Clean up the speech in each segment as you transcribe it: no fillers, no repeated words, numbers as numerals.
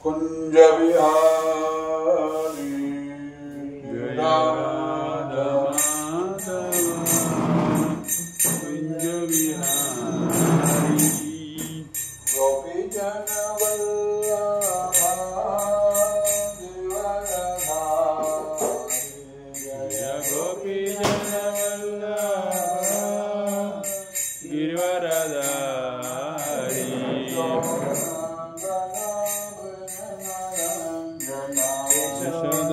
कुंज बिहारी राधा कुंज बिहारी गोपी जन वल्लभा गोपी जन वल्लभा गिरिवरधारी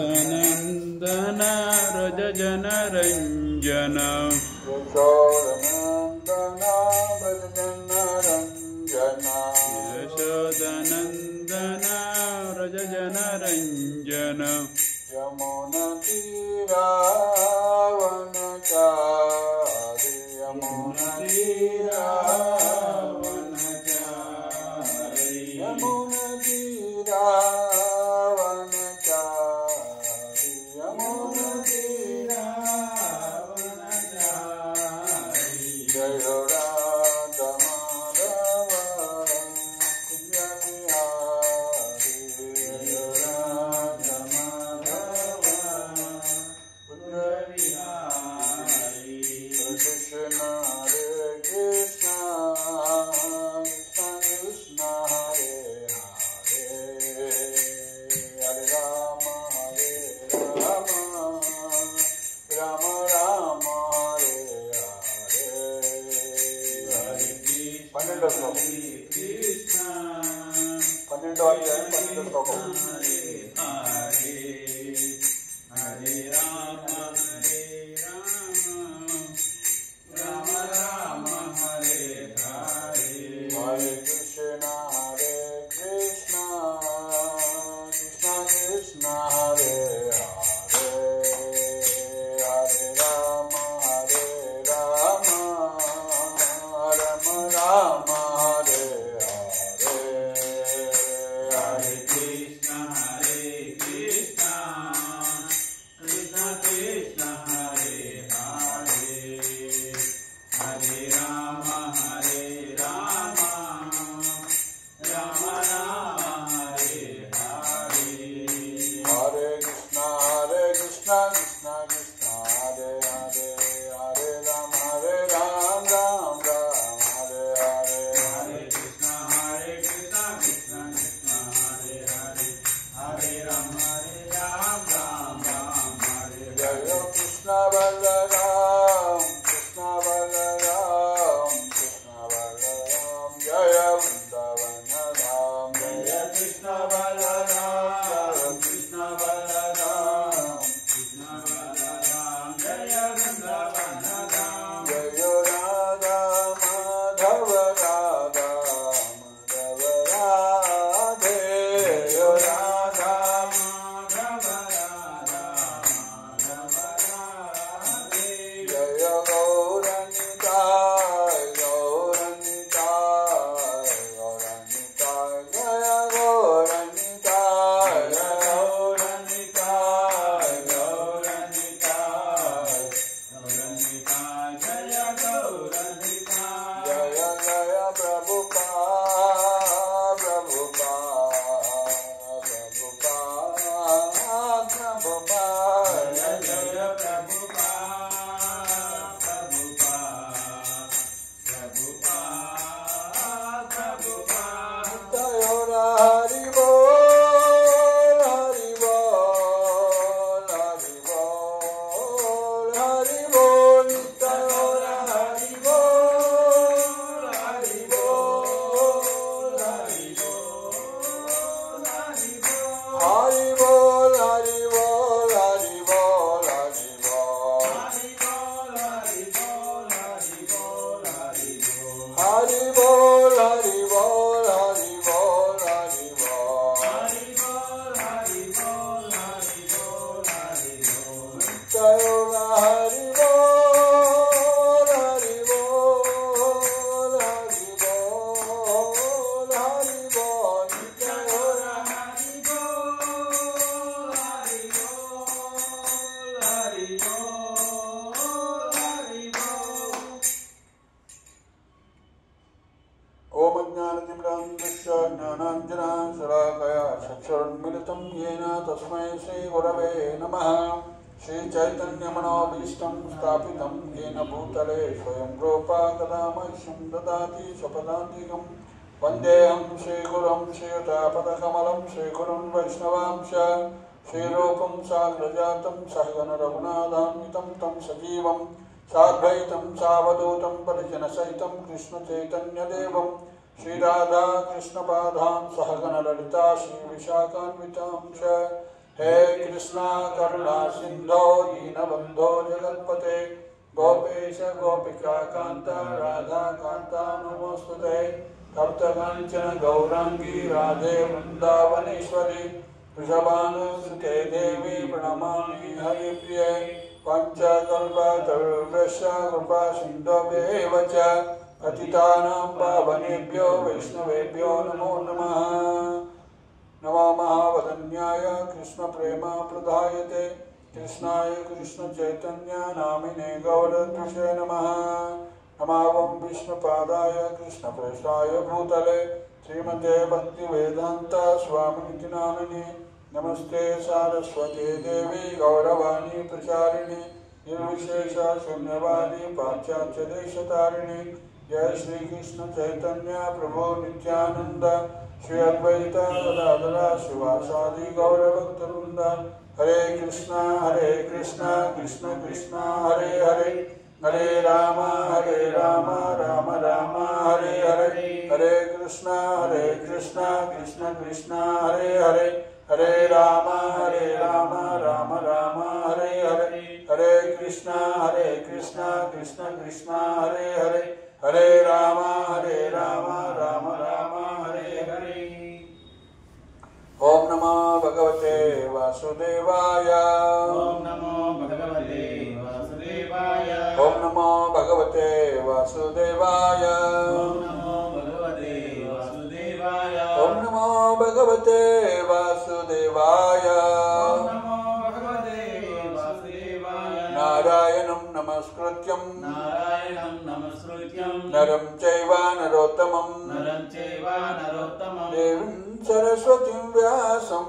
यशोदानंदन व्रज जन रंजन यशोदानंदन व्रज जन रंजन यमुना तीरावनचारि यमुना तीरावनचारि यमुना तीरावनचारि यमुना तीरावनचारि जय राधा माधव कुंज बिहारी जय राधा माधव कुंज बिहारी कृष्ण हरे कृष्ण कृष्ण कृष्ण हरे हरे हरे राम राम राम हरे हरे हरे पन्नेंडो श्लोकम पन्नेंडो अध्यायम पन्नेंडो श्लोकम हरे राम राम राम हरे हरे हरे कृष्ण कृष्ण कृष्ण हरे हरे हरे राम राम राम हरे हरे हरे कृष्ण कृष्ण कृष्ण कृष्ण हरे हरे हरे राम राम राम हरे हरे हरे कृष्ण कृष्ण कृष्ण हरे हरे हरे राम राम राम हरे हरे हरे कृष्ण कृष्ण कृष्ण हरे हरे हरे राम राम हरे जय कृष्ण बलराम कृष्ण बलराम कृष्ण बलराम जय वृंदावन धाम जय कृष्ण बलराम कृष्ण बलराम कृष्ण बलराम जय वृंदावन धाम जय राधा माधव राधा माधव राधे जय राधा माधव राधा माधव राधे जय गौरनिताय गौरनिताय गौरनिताय जय गौरनिताय गौरनिताय गौरनिताय गौरनिताय जय गौरनिताय जय जय प्रभुपाद प्रभुपाद प्रभुपाद प्रभुपाद जय जय प्रभुपाद प्रभुपाद प्रभुपाद प्रभुपाद जय हरि बोल हरि बोल हरि बोल हरि बोल जय हरि बोल हरि बोल हरि बोल हरि बोल हरि बोल हरि बोल हरि बोल हरि बोल हरि बोल हरि बोल हरि बोल हरि बोल हरि बोल हरि बोल हरि बोल हरि बोल हरि बोल हरि बोल हरि बोल जय हरि बोल हरि बोल हरि बोल हरि बोल जय हरि बोल चक्षुरुन्मिलितं येन तस्मै श्रीगुरवे नमः। श्रीचैतन्यमनोभीष्टं स्थापितं येन भूतले स्वयं रूपा कदा मह्यं ददाति स्वपदान्तिकं वन्देऽहं श्रीगुरुं श्रीयुतापदकमलं श्रीगुरुं वैष्णवांश श्रीरूपं साग्रजातं सहगणरघुनाथान्वितं तं सजीवं साद्वैतं सावधूतं परिजनसहितं कृष्णचैतन्यदेवं श्रीराधा कृष्णपादान् सहगणललिता श्रीविशाखान्वितांश। हे कृष्णा करुणा सिंधो दीनबंधो जगत्पते गोपेश गोपिका कांता राधा कांता नमोस्तुते। तप्तकांचन गौरांगी राधे वृंदावनेश्वरी वृषभानुसुते देवी प्रणमामि हरिप्रिये। पंचकल्पतरुभ्यश्च कृपा सिन्धुभ्येव च पतितानां पावनेभ्यो वैष्णवेभ्यो नमो नमः। नमो महावदन्याय कृष्णप्रेमप्रदायते कृष्णाय कृष्णचैतन्य नामिने गौरद्विषे नमः। नमावं विष्णुपादाय कृष्णप्रेष्ठाय भूतले श्रीमते भक्तिवेदान्त स्वामिनिति नामिने। नमस्ते सारस्वते देवी गौरवाणी प्रचारिणे निर्विशेष शून्यवादी पाश्चात्यदेशतारिणे। जय श्री कृष्ण चैतन्य प्रभु नित्यानंद श्री अद्वैत गदाधर शिवासादि गौरभक्तवृंद। हरे कृष्णा कृष्ण कृष्ण हरे हरे हरे राम राम राम हरे हरे। हरे कृष्णा कृष्ण कृष्ण हरे हरे हरे राम राम राम हरे हरे। हरे कृष्णा कृष्ण कृष्ण हरे हरे हरे राम राम राम हरे हरे। ओम नमो भगवते वासुदेवाय। ओम नमो भगवते वासुदेवाय। ओम नमो भगवते वासुदेवाय। ओम नमो भगवते वासुदेवाय। ओम नमो भगवते वासुदेवाय। ओम नमो भगवते वासुदेवाय। नारायणं नमस्कृत्यं नरं चैव नरोत्तमं देवीं सरस्वतीं व्यासं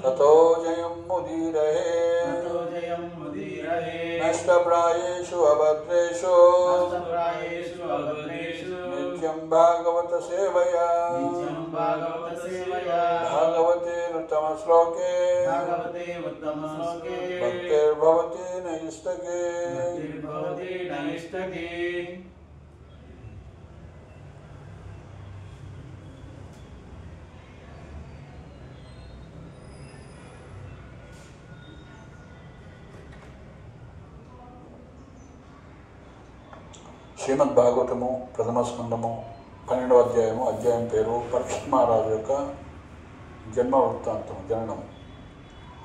ततो जयमुदीरये। नष्टप्रायेषु अभद्रेषु नित्यं भागवत सेवया भागवते उत्तमश्लोके भक्तिर्भवति नैष्ठिके। శ్రీమద్ భాగవతము ప్రథమ స్కందము 12వ అధ్యాయము. అధ్యాయం పేరు పరీక్షిత్ మహారాజు యొక్క జన్మ వృత్తాంతం, జననం.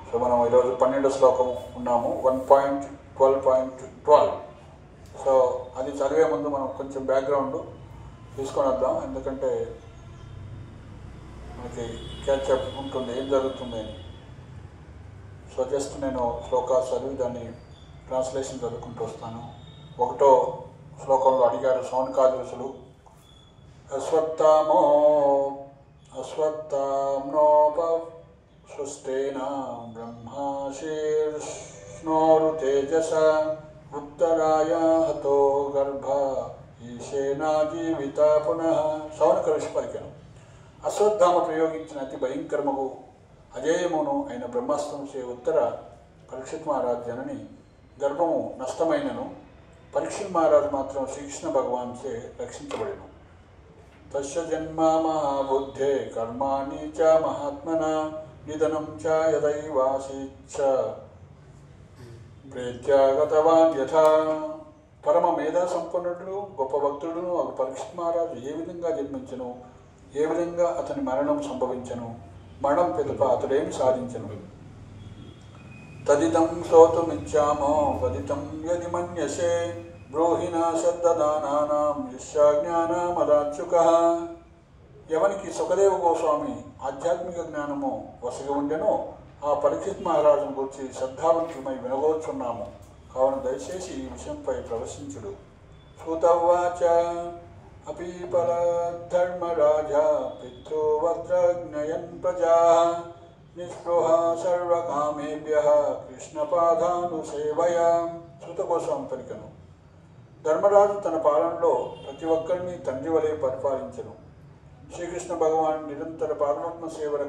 సో మనం ఈరోజు 12వ శ్లోకము ఉన్నాము, 1.12.12. సో అది చదివే ముందు మనం కొంచెం బ్యాక్గ్రౌండ్ తీసుకొని వద్దాం, ఎందుకంటే మనకి క్యాచ్అప్ ఉంటుంది ఏం జరుగుతుంది అని. సో జస్ట్ నేను శ్లోకాలు చదివి దాన్ని ట్రాన్స్లేషన్ చదువుకుంటూ వస్తాను. 1వ శ్లోకంలో అడిగారు సౌనకాది అశ్వత్థామ్నోపసృష్టేన బ్రహ్మాశీర్ష్ణోరుతేజస ఉత్తరాయ హతో గర్భ ఈశేనా జీవిత పునః. సౌనక ఋషి పలికెను, అశ్వత్థామ ప్రయోగించిన అతి భయంకరముగు అజేయమును అయిన బ్రహ్మాస్త్రం చే ఉత్తర పరీక్షిత్ మహారాజ్ జనని గర్భము నష్టమైనను పరీక్షిత్ మహారాజు మాత్రం శ్రీకృష్ణ భగవాన్ చే రక్షించబడిను. తస్య జన్మ మహాబుద్ధే కర్మాణి చ మహాత్మన నిధనం చ యదైవాసీచ్చ ప్రేత్యాగతవాన్ యథా. పరమ మేధా సంపన్నుడు గొప్ప భక్తుడును ఒక పరీక్షిత్ మహారాజు ఏ విధంగా జన్మించను, ఏ విధంగా అతని మరణం సంభవించను, మరణం పిదప అతడేమి సాధించను. తదిదం శ్రోతుమిచ్చామో వదితం యది మన్యసే బ్రూహినా శబ్దదానానాం యస్యాజ్ఞానమదాచ్యుకః. ఎవనికి సుఖదేవ గోస్వామి ఆధ్యాత్మిక జ్ఞానము వసగి ఉండెనో ఆ పరీక్షిత్ మహారాజును గురించి శ్రద్ధావంతుమై వినగోచున్నాము. కావున దయచేసి ఈ విషయంపై ప్రవశించుడు. సూతవాచ अपीपलद्धर्मराजा पितृवज्रज्ञयन् प्रजाः निःस्पृहा सर्वकामेभ्यः కృష్ణపాదానుసేవయా. శృతకోశం పలికెను. ధర్మరాజు తన పాలనలో ప్రతి ఒక్కరిని తండ్రి వలె పరిపాలించెను. శ్రీకృష్ణ భగవాన్ నిరంతర పాదపద్మ సేవల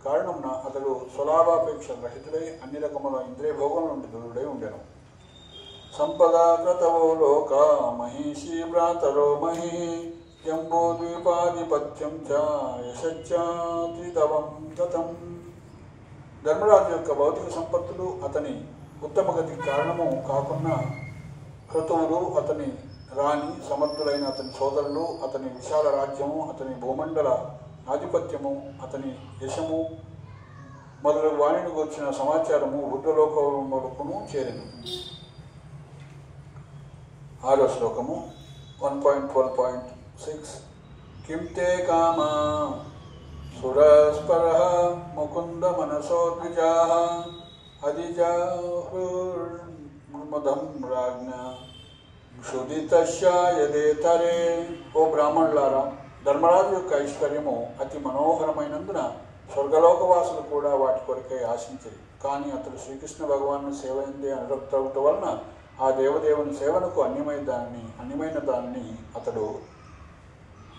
కారణమున అతడు స్వలాభాపేక్ష రహితుడై అన్ని రకముల ఇంద్రియ భోగం నుండి దూరుడై ఉండెను. సంపదా క్రతవో లోక మహిషీ భ్రాతరో మహి జంబోద్వీపాధిపత్యం చ యశశ్చాతితవం గతం. ధర్మరాజు యొక్క భౌతిక సంపత్తులు అతని ఉత్తమ గతికి కారణము కాకుండా క్రతువులు, అతని రాణి, సమర్థులైన అతని సోదరులు, అతని విశాల రాజ్యము, అతని భూమండల ఆధిపత్యము, అతని యశము మొదలగు వాణిని గూర్చిన సమాచారము ఊర్ధ్వలోకములకును చేరెను. 6వ శ్లోకము 1.12.6 కిం తే కామా సురస్పరః ముకుంద మనసో ద్విజాః అధిజాహృర్మదం రాజ్ఞ క్షుదితశ్యాయదేతరే. ఓ బ్రాహ్మణులారా, ధర్మరాజు యొక్క ఐశ్వర్యము అతి మనోహరమైనందున స్వర్గలోకవాసులు కూడా వాటి కొరకై ఆశించరు. కానీ అతడు శ్రీకృష్ణ భగవాను సేవ ఎందే అనురక్తవుట వలన ఆ దేవదేవుని సేవనకు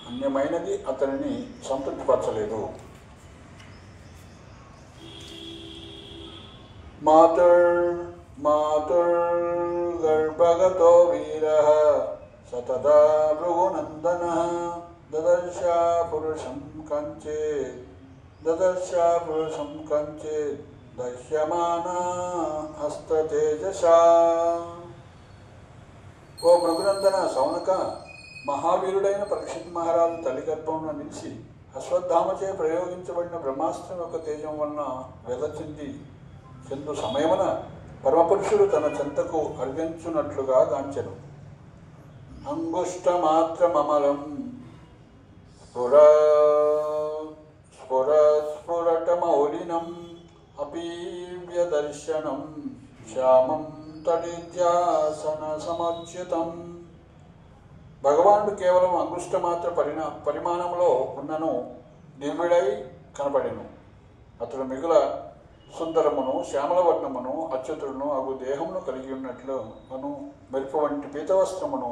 అన్యమైనది అతనిని సంతృప్తిపరచలేదు. మాతుర్గర్భగతో వీరః సతదా భృగునందనః దదర్శా పురుషం కంచేత్ దశ్యమానా హస్తతేజసా. ఓ భృగునందన సౌనక, మహావీరుడైన పరీక్షిత్ మహారాజు తల్లి గర్భంలో నిలిచి అశ్వత్థామచే ప్రయోగించబడిన బ్రహ్మాస్త్రం యొక్క తేజం వలన చెందు సమయమున పరమపురుషుడు తన చెంతకు అర్పించున్నట్లుగా గాంచెను. అంగుష్టమాత్రమమలం స్ఫురటమౌలినం అపీవ్యదర్శనం శ్యామం తడిధ్యాసన సమర్చితం. భగవానుడు కేవలం అంగుష్టమాత్ర పరిమాణంలో ఉన్నను దివ్యుడై కనబడెను. అతడు మిగుల సుందరమును శ్యామలవర్ణమును అచ్యుతుడును అగు దేహమును కలిగి ఉన్నట్లు మెరుపు వంటి పీతవస్త్రమును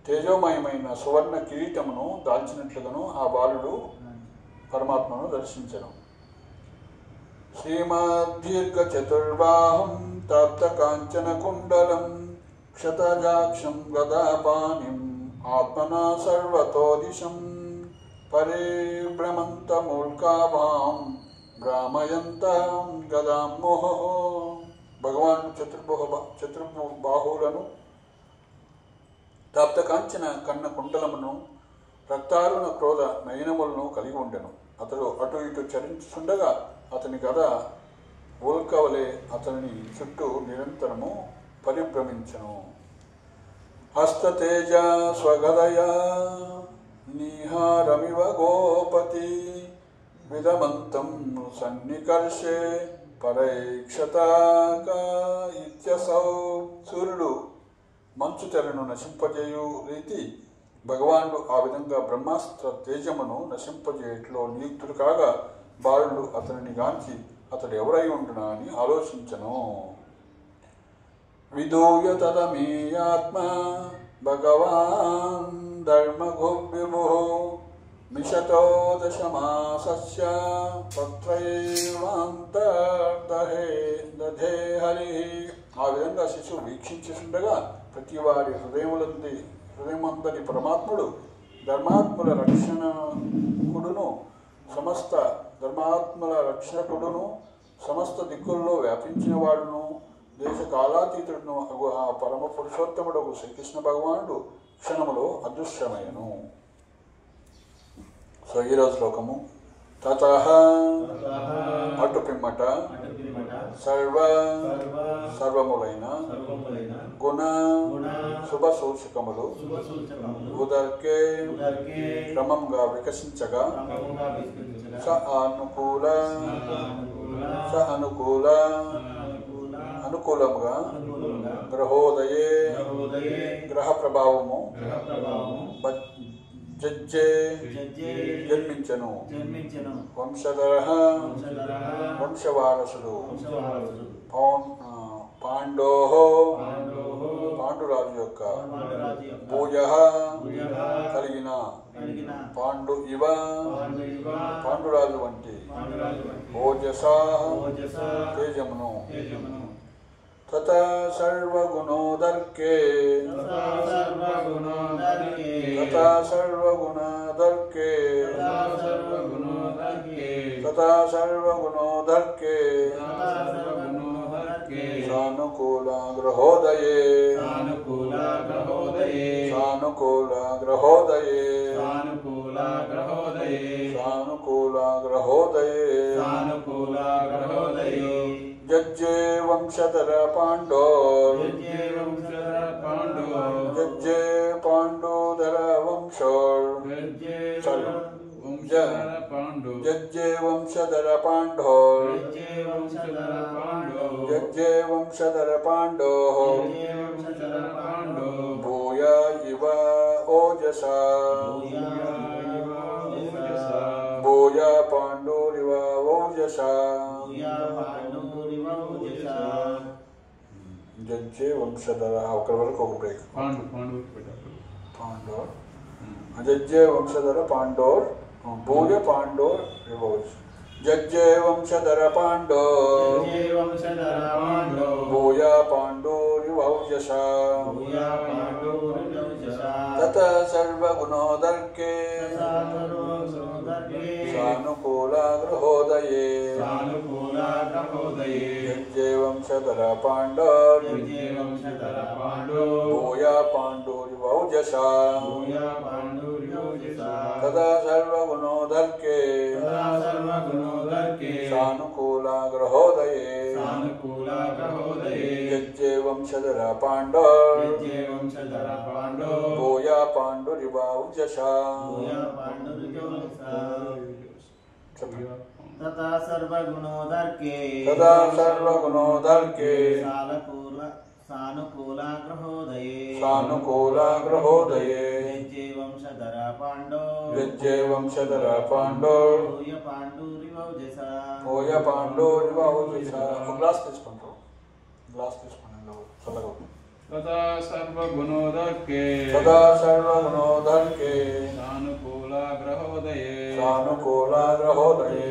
తేజోమయమైన సువర్ణ కిరీటమును దాల్చినట్లుగాను ఆ బాలుడు పరమాత్మను దర్శించెను. శ్రీమద్దీర్ఘ చతుర్బాహం తాప్త కాంచన కుండలం క్షతజాక్షం గదాపానిం ఆత్మనా సర్వతో దిశం పరిభ్రమంతమూల్కాభాం భ్రామయంతం గదాం మోహో. భగవానుడు చతుర్బాహువులను తాప్తకాంచన కన్న కుండలమును రక్తారుణ క్రోధ నయనములను కలిగి ఉండెను. అతడు అటు ఇటు చరించుచుండగా అతని గద ఉల్కవలే అతని చుట్టూ నిరంతరము పరిభ్రమించను. హస్తతేజ స్వగదయా నిహారమివ గోపతి విదమంతం సన్నికర్షే పరైక్షతాక ఇత్యసౌ. సూర్యుడు మంచు తెరను నశింపజేయు రీతి భగవానుడు ఆ విధంగా బ్రహ్మాస్త్ర తేజమును నశింపజేయట్లో నియుక్తుడు కాగా బాలుడు అతనిని గాంచి అతడు ఎవరై ఉండునా అని ఆలోచించను. విదూయ తదమేయాత్మ భగవాన్ ధర్మగోభ్యుభో మిషతో దశమాసస్య తత్రైవాంతర్దధే హరి. ఆ విధంగా శిశువు వీక్షించుండగా ప్రతి వారి హృదయమందరి పరమాత్ముడు ధర్మాత్ముల రక్షకుడును సమస్త దిక్కుల్లో వ్యాపించిన వాడును దేశకాలాతీతుడును అగు ఆ పరమ పురుషోత్తముడు శ్రీకృష్ణ భగవానుడు క్షణములో అదృశ్యమయ్యను. సో ఈరోజు శ్లోకము తతః అటు పిమ్మట సర్వములైన గుణ శుభ సూచకములు ఉదర్కే క్రమంగా వికసించగా స అనుకూలముగా గ్రహోదయే గ్రహ ప్రభావము జజ్జే జన్మించను వంశధర వంశవారసుడు పాండో పాండురాజు యొక్క భూజ కలిగిన పాండు ఇవ పాండురాజు వంటి ఓజస తేజమును తత సర్వగుణోదర్కే తత సర్వగుణోదర్కే తత సర్వగుణోదర్కే సానుకూల గ్రహోదయే సానుకూల గ్రహోదయే సానుకూల గ్రహోదయే జజ్జే వంశధర పాండోర్ జజ్జే పాండోధర వంశోర్ జజ్జే వంశధర పాండోర్ జజ్జే వంశధర పాండో భూయ ఇవ ఓజస భూయ పాండోరివ ఓజస జజ్జే వంశధర ఒకరి వరకు ఒక బ్రేక్ పాండోర్ జజ్జే వంశధర పాండోర్ భూయ పాండోర్ రివోజ్ జజ్జే వంశధర పాండోర్ భూయ పాండోరివౌజస తత సర్వగుణోదర్కే సానుకూల గ్రహోదయే జజ్జే వంశధర పాండోర్ భూయ పాండోరివౌజస తత సర్వగుణోదర్కే సానుకూల గ్రహోదయే జజ్జే వంశధర పాండోర్ భూయ పాండురివౌజస తథా సర్వగుణోదర్కే సానుకూల గ్రహోదయే జజ్జే వంశధర పాండోర్ భూయ పాండోరివౌజస గ్లాస్ తీసుకుంటాం చల్లగా తథా సర్వగుణోదర్కే సానుకూల గ్రహోదయే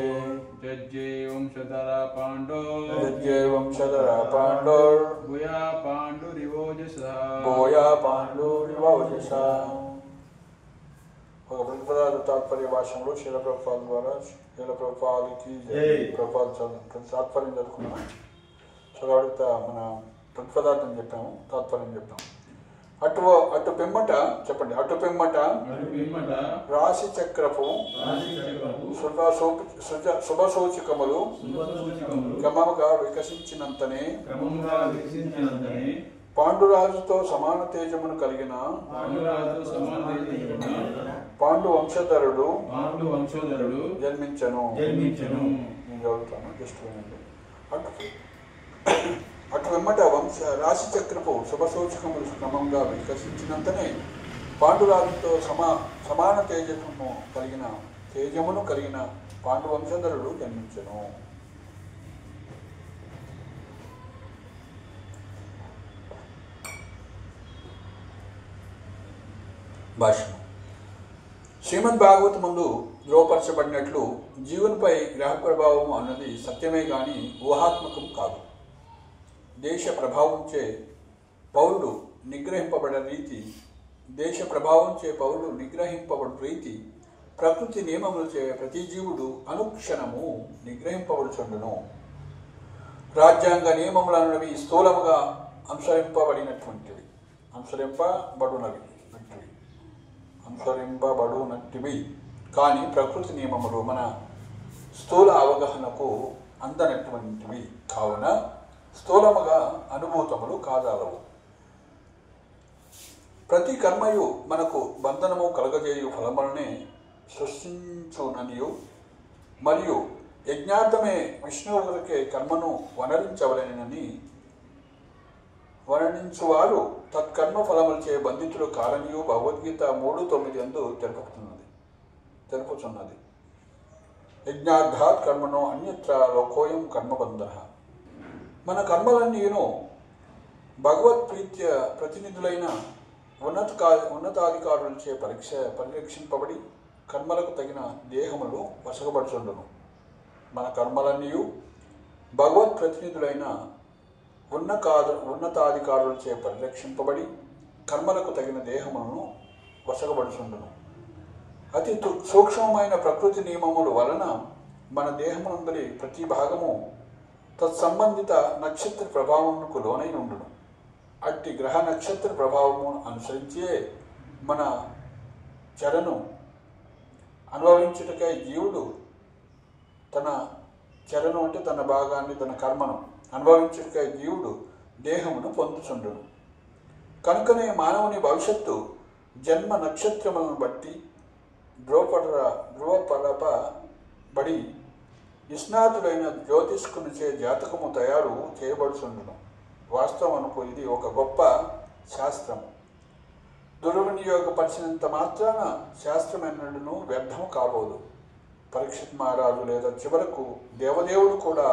జజ్జే వంశధర పాండోర్ భూయ పాండురివౌజస ఒక ప్రతిపదార్థ తాత్పర్య భాషలో శీల ప్రభుపాద ద్వారా శీల ప్రభుపాదకి ప్రభుపాద తాత్పర్యం చదువుకున్నాం. చదవడిత మన ప్రతిపదార్థం చెప్పాము, తాత్పర్యం చెప్పాము. అటు పిమ్మట చెప్పండి. అటు పిమ్మట రాశి చక్రపు శుభసూచికములు క్రమముగా వికసించినంతనే పాండురాజుతో సమాన తేజమును కలిగిన పాండు వంశధరుడు జన్మించను. నేను చదువుతాను, జస్ట్ వినండి. అటు వెమ్మట రాశి చక్రపు శుభసూచకములు క్రమంగా వికసించినంతనే పాండురాజుతో సమాన తేజమును కలిగిన పాండు వంశధరుడు జన్మించను. భాష్యం. శ్రీమద్ భాగవత ముందు ధ్రువపరచబడినట్లు జీవునిపై గ్రహ ప్రభావం అన్నది సత్యమే గాని ఊహాత్మకం కాదు. దేశ ప్రభావంచే పౌరుడు నిగ్రహింపబడే రీతి ప్రకృతి నియమములచే ప్రతి జీవుడు అనుక్షణము నిగ్రహింపబడుచుండును. రాజ్యాంగ నియమములన్నవి స్థూలముగా అనుసరింపబడునట్టివి కానీ ప్రకృతి నియమములు మన స్థూల అవగాహనకు అందనటువంటివి కావున స్థూలముగా అనుభూతములు కాదాలవు. ప్రతి కర్మయు మనకు బంధనము కలగజేయు ఫలములనే సృష్టించుననియు మరియు యజ్ఞార్థమే విష్ణువులకే కర్మను వనరించవలెనని వర్ణించువారు తత్కర్మ ఫలములచే బంధితులు కాలనియు భగవద్గీత 3:9 యందు తెలుపుచున్నది. యజ్ఞార్థాత్ కర్మణో అన్యత్ర లోకోయం కర్మబంధః. మన కర్మలన్నీను భగవత్ ప్రీత్య ప్రతినిధులైన ఉన్నతాధికారులచే పరిరక్షింపబడి కర్మలకు తగిన దేహములు వశపరచుండును. మన కర్మలన్నీ భగవత్ ప్రతినిధులైన ఉన్నతాధికారులచే పరిరక్షింపబడి కర్మలకు తగిన దేహములను వశపరచుండును. అతి సూక్ష్మమైన ప్రకృతి నియమముల వలన మన దేహమునందరి ప్రతి భాగము తత్సంబంధిత నక్షత్ర ప్రభావమునకు లోనై ఉండును. అట్టి గ్రహ నక్షత్ర ప్రభావము అనుసరించే మన చరను అనుభవించుటకై జీవుడు తన చరను అంటే తన భాగాన్ని, తన కర్మను అనుభవించుటకై జీవుడు దేహమును పొందుచుండును. కనుకనే మానవుని భవిష్యత్తు జన్మ నక్షత్రములను బట్టి ధ్రువపరపబడి నిష్ణాతుడైన జ్యోతిష్కునిచే జాతకము తయారు చేయబడుచుండును. వాస్తవమునకు ఇది ఒక గొప్ప శాస్త్రం. దుర్వినియోగపరిచినంత మాత్రాన శాస్త్రమెన్నడూ వ్యర్థము కాబోదు. పరీక్షిత్ మహారాజు లేదా చివరకు దేవదేవుడు కూడా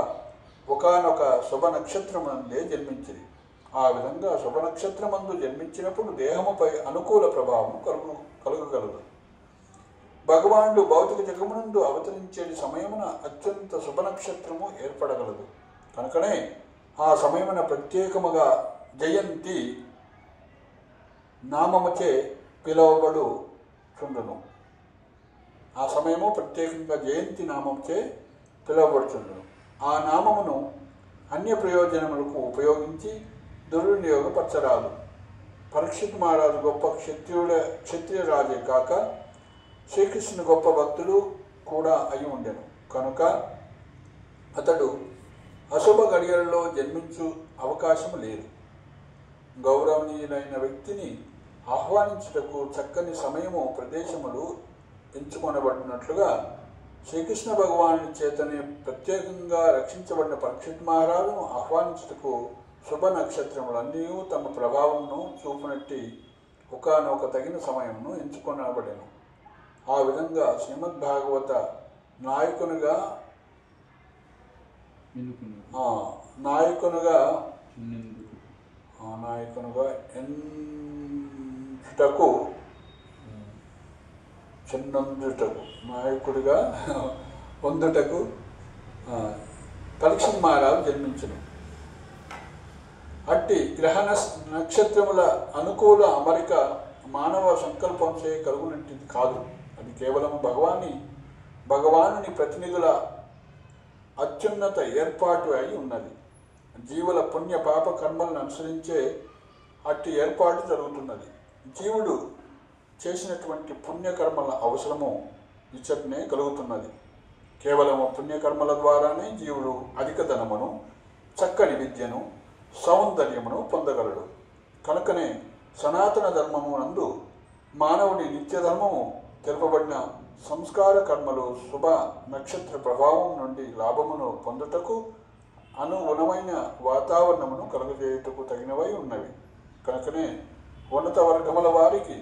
ఒకానొక శుభ నక్షత్రమందే జన్మించింది. ఆ విధంగా శుభ నక్షత్రమందు జన్మించినప్పుడు దేహముపై అనుకూల ప్రభావం కలుగగలదు. భగవానుడు భౌతిక జగమునందు అవతరించే సమయమున అత్యంత శుభ నక్షత్రము ఏర్పడగలదు. కనుకనే ఆ సమయమున ప్రత్యేకముగా జయంతి నామముచే పిలువబడుచుండును. ఆ సమయము ప్రత్యేకంగా జయంతి నామముచే పిలువబడుచుండును. ఆ నామమును అన్య ప్రయోజనములకు ఉపయోగించి దుర్వినియోగపరచరాదు. పరీక్షిత్ మహారాజు గొప్ప క్షత్రియరాజే కాక శ్రీకృష్ణుని గొప్ప భక్తుడు కూడా అయి ఉండెను. కనుక అతడు అశుభ గడియలలో జన్మించు అవకాశము లేదు. గౌరవనీయులైన వ్యక్తిని ఆహ్వానించుటకు చక్కని సమయము, ప్రదేశములు ఎంచుకొనబడినట్లుగా శ్రీకృష్ణ భగవాను చేతనే ప్రత్యేకంగా రక్షించబడిన పరీక్షిత్ మహారాజును ఆహ్వానించుటకు శుభ నక్షత్రములన్నీ తమ ప్రభావమును చూపునట్టి ఒకనొక తగిన సమయమును ఎంచుకొనబడెను. ఆ విధంగా శ్రీమద్భాగవత నాయకునిగా ఎంచుటకు నాయకుడిగా పొందుటకు పరీక్షిత్ మహారాజు జన్మించును. అట్టి గ్రహ నక్షత్రముల అనుకూల అమరిక మానవ సంకల్పంచే కలుగునట్టిది కాదు. అది కేవలం భగవానుని ప్రతినిధుల అత్యున్నత ఏర్పాటు అయి ఉన్నది. జీవుల పుణ్య పాప కర్మలను అనుసరించే అట్టి ఏర్పాటు జరుగుతున్నది. జీవుడు చేసినటువంటి పుణ్యకర్మల అవసరము ఇచ్చటనే కలుగుతున్నది. కేవలము పుణ్యకర్మల ద్వారానే జీవుడు అధిక ధనమును, చక్కని విద్యను, సౌందర్యమును పొందగలడు. కనుకనే సనాతన ధర్మము నందు మానవుడి నిత్యధర్మము తెలుపబడిన సంస్కార కర్మలు శుభ నక్షత్ర ప్రభావం నుండి లాభమును పొందుటకు అనుగుణమైన వాతావరణమును కలుగజేయుటకు తగినవై ఉన్నవి. కనుకనే ఉన్నత వర్గముల వారికి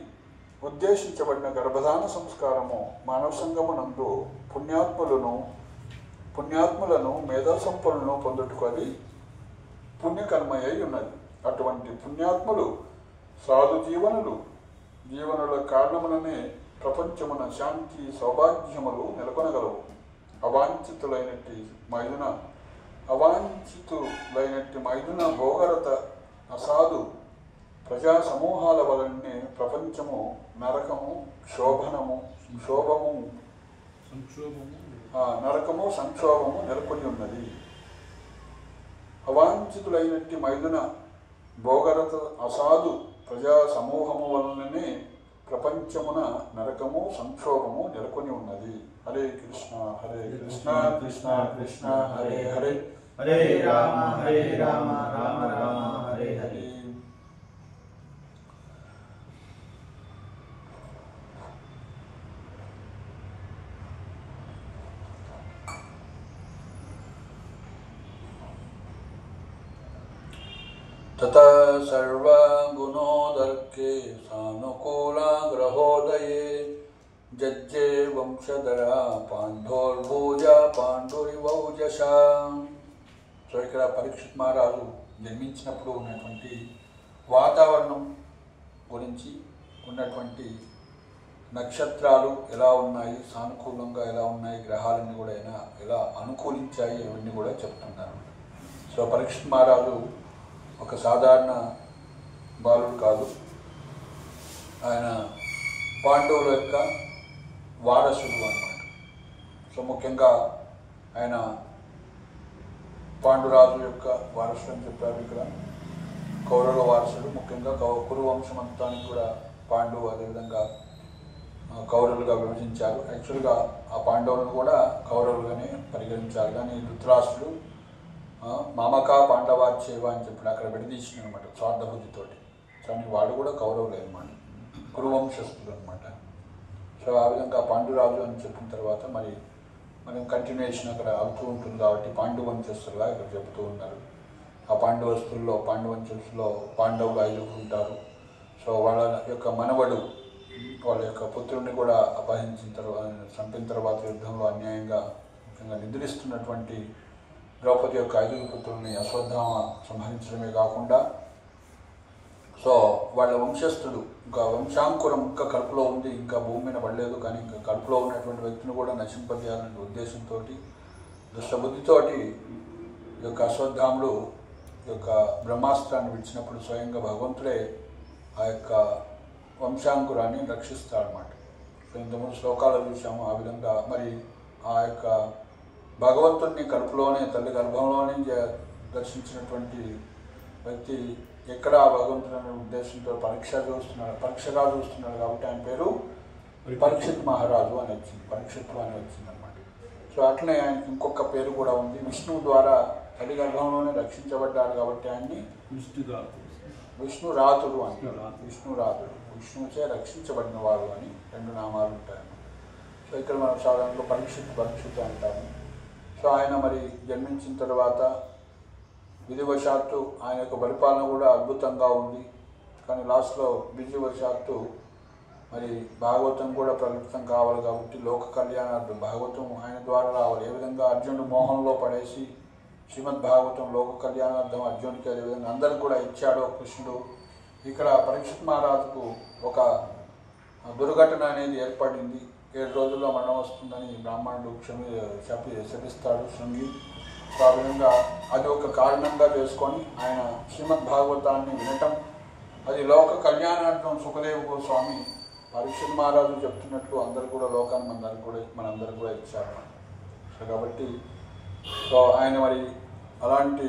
ఉద్దేశించబడిన గర్భధాన సంస్కారము మానవ సంగమునందు పుణ్యాత్ములను మేధాసంపన్నులను పొందుటకు అది పుణ్యకర్మయ్యి ఉన్నది. అటువంటి పుణ్యాత్ములు సాధు జీవనుల కారణములనే ప్రపంచమున శాంతి సౌభాగ్యములు నెలకొనగలవు. అవాంఛితులైనట్టి మైదున భోగరత అసాధు ప్రజా సమూహాల వలనే ప్రపంచము నరకము సంక్షోభము నెలకొని ఉన్నది. అవాంఛితులైనట్టి మైదున భోగరత అసాధు ప్రజా సమూహము వలననే ప్రపంచమున నరకము సంక్షోభము నెలకొని ఉన్నది. హరే కృష్ణ కృష్ణ కృష్ణ హరే హరే, హరే రామ రామ రామ హరే హరే. ततः सर्वगुणोदर्के सानुकूलग्रहोदये जज्जे వంశధరా పాండోర్భూజ పాండురివౌజస. సో ఇక్కడ పరీక్షిత్ మహారాజు జన్మించినప్పుడు ఉన్నటువంటి వాతావరణం గురించి, ఉన్నటువంటి నక్షత్రాలు ఎలా ఉన్నాయి, సానుకూలంగా ఎలా ఉన్నాయి, గ్రహాలన్నీ కూడా ఎలా అనుకూలించాయి, ఇవన్నీ కూడా చెప్తున్నారు. సో పరీక్షిత్ మహారాజు ఒక సాధారణ బాలుడు కాదు. ఆయన పాండవుల యొక్క వారసుడు అన్నమాట. సో ముఖ్యంగా ఆయన పాండురాజు యొక్క వారసుడు అని చెప్పారు. ఇక్కడ కౌరవుల వారసుడు, ముఖ్యంగా కురు వంశం అంతానికి కూడా పాండవు అదేవిధంగా కౌరవులుగా విభజించారు. యాక్చువల్గా ఆ పాండవులను కూడా కౌరవులుగానే పరిగణించారు. కానీ ధృతరాష్ట్రుడు మామక పాండవాచ్చేవ అని చెప్పి అక్కడ విడదీసిన అనమాట స్వార్థబుద్ధితోటి. కానీ వాడు కూడా కౌరవులే అనమాట, కురువంశస్థులు అనమాట. సో ఆ విధంగా పాండురాజు అని చెప్పిన తర్వాత మనం కంటిన్యూషన్ అక్కడ అవుతూ ఉంటుంది కాబట్టి పాండువంశస్థులుగా ఇక్కడ చెబుతూ ఉన్నారు. ఆ పాండువంశస్థుల్లో పాండవులు 5 ఉంటారు. సో వాళ్ళ యొక్క మనవడు వాళ్ళ యొక్క పుత్రుడిని కూడా చంపిన తర్వాత యుద్ధంలో అన్యాయంగా ముఖ్యంగా నిద్రిస్తున్నటువంటి ద్రౌపది యొక్క 5 పుత్రుల్ని అశ్వత్థామ సంహరించడమే కాకుండా, సో వాళ్ళ వంశస్థుడు ఇంకా వంశాంకురం ఇంకా కడుపులో ఉంది, ఇంకా భూమి మీద పడలేదు, కానీ ఇంకా కడుపులో ఉన్నటువంటి వ్యక్తిని కూడా నశింపజేయాలనే ఉద్దేశంతో దుష్టబుద్ధితోటి ఈ యొక్క అశ్వత్థాముడు ఈ యొక్క బ్రహ్మాస్త్రాన్ని విడిచినప్పుడు స్వయంగా భగవంతుడే ఆ యొక్క వంశాంకురాన్ని రక్షిస్తాడనమాట. సో ఇంతకుముందు శ్లోకాలు చూసాము. ఆ విధంగా ఆ యొక్క భగవంతుడిని కడుపులోనే, తల్లి గర్భంలోనే దర్శించినటువంటి వ్యక్తి ఎక్కడ భగవంతుడు అనే ఉద్దేశంతో పరీక్షగా చూస్తున్నాడు కాబట్టి ఆయన పేరు పరీక్షిత్ మహారాజు అని వచ్చింది, పరీక్షిత్తు అని వచ్చింది అనమాట. సో అట్లనే ఆయనకి ఇంకొక పేరు కూడా ఉంది. విష్ణువు ద్వారా తల్లి గర్భంలోనే రక్షించబడ్డాడు కాబట్టి ఆయన్ని విష్ణురాతుడు అని, విష్ణువుచే రక్షించబడిన వాడు అని 2 నామాలు ఉంటాయన్నమాట. సో ఇక్కడ మనం సాధారణంగా పరీక్షిత్ అంటాము. సో ఆయన జన్మించిన తర్వాత విధివశాత్తు ఆయన యొక్క పరిపాలన కూడా అద్భుతంగా ఉంది. కానీ లాస్ట్లో విధివశాత్తు భాగవతం కూడా ప్రకటితం కావాలి కాబట్టి లోక కళ్యాణార్థం భాగవతం ఆయన ద్వారా రావాలి. ఏ విధంగా అర్జునుడు మోహంలో పడేసి శ్రీమద్ భాగవతం లోక కళ్యాణార్థం అర్జునుడికి అదేవిధంగా అందరికి కూడా ఇచ్చాడో కృష్ణుడు, ఇక్కడ పరీక్షిత్ మహారాజుకు ఒక దుర్ఘటన అనేది ఏర్పడింది. 7 రోజుల్లో మరణం వస్తుందని బ్రాహ్మణుడు శపిస్తాడు శృంగి. సో ఆ విధంగా అది ఒక కారణంగా చేసుకొని ఆయన శ్రీమద్ భాగవతాన్ని వినటం, అది లోక కళ్యాణార్థం సుఖదేవ గోస్వామి పరీక్షిత్ మహారాజు చెప్తున్నట్లు అందరు కూడా లోకాన్ని మనందరికి కూడా ఇచ్చారు. సో కాబట్టి ఆయన అలాంటి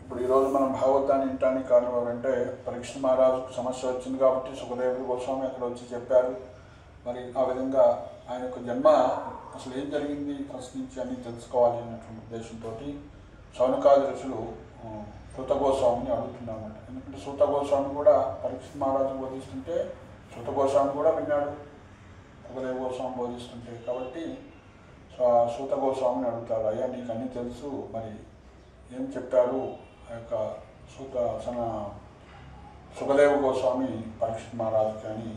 ఇప్పుడు ఈరోజు మనం భాగవతాన్ని వినటానికి కారణం ఏంటంటే పరీక్షిత్ మహారాజుకు సమస్య వచ్చింది కాబట్టి సుఖదేవ గోస్వామి అక్కడ వచ్చి చెప్పారు. ఆ విధంగా ఆయన యొక్క జన్మ అసలు ఏం జరిగింది ఫస్ట్ నుంచి అన్నీ తెలుసుకోవాలి అన్నటువంటి ఉద్దేశంతో శౌనకాది ఋషులు సూత గోస్వామిని అడుగుతున్నారన్నమాట. ఎందుకంటే సూత గోస్వామి కూడా పరీక్షిత్ మహారాజు బోధిస్తుంటే సూత గోస్వామి కూడా విన్నాడు సుఖదేవ గోస్వామి బోధిస్తుంటే. కాబట్టి సూత గోస్వామిని అడుగుతారు, అయ్యా నీకు అన్నీ తెలుసు, ఏం చెప్పారు ఆ యొక్క సుఖదేవ గోస్వామి పరీక్షిత్ మహారాజుకి అని.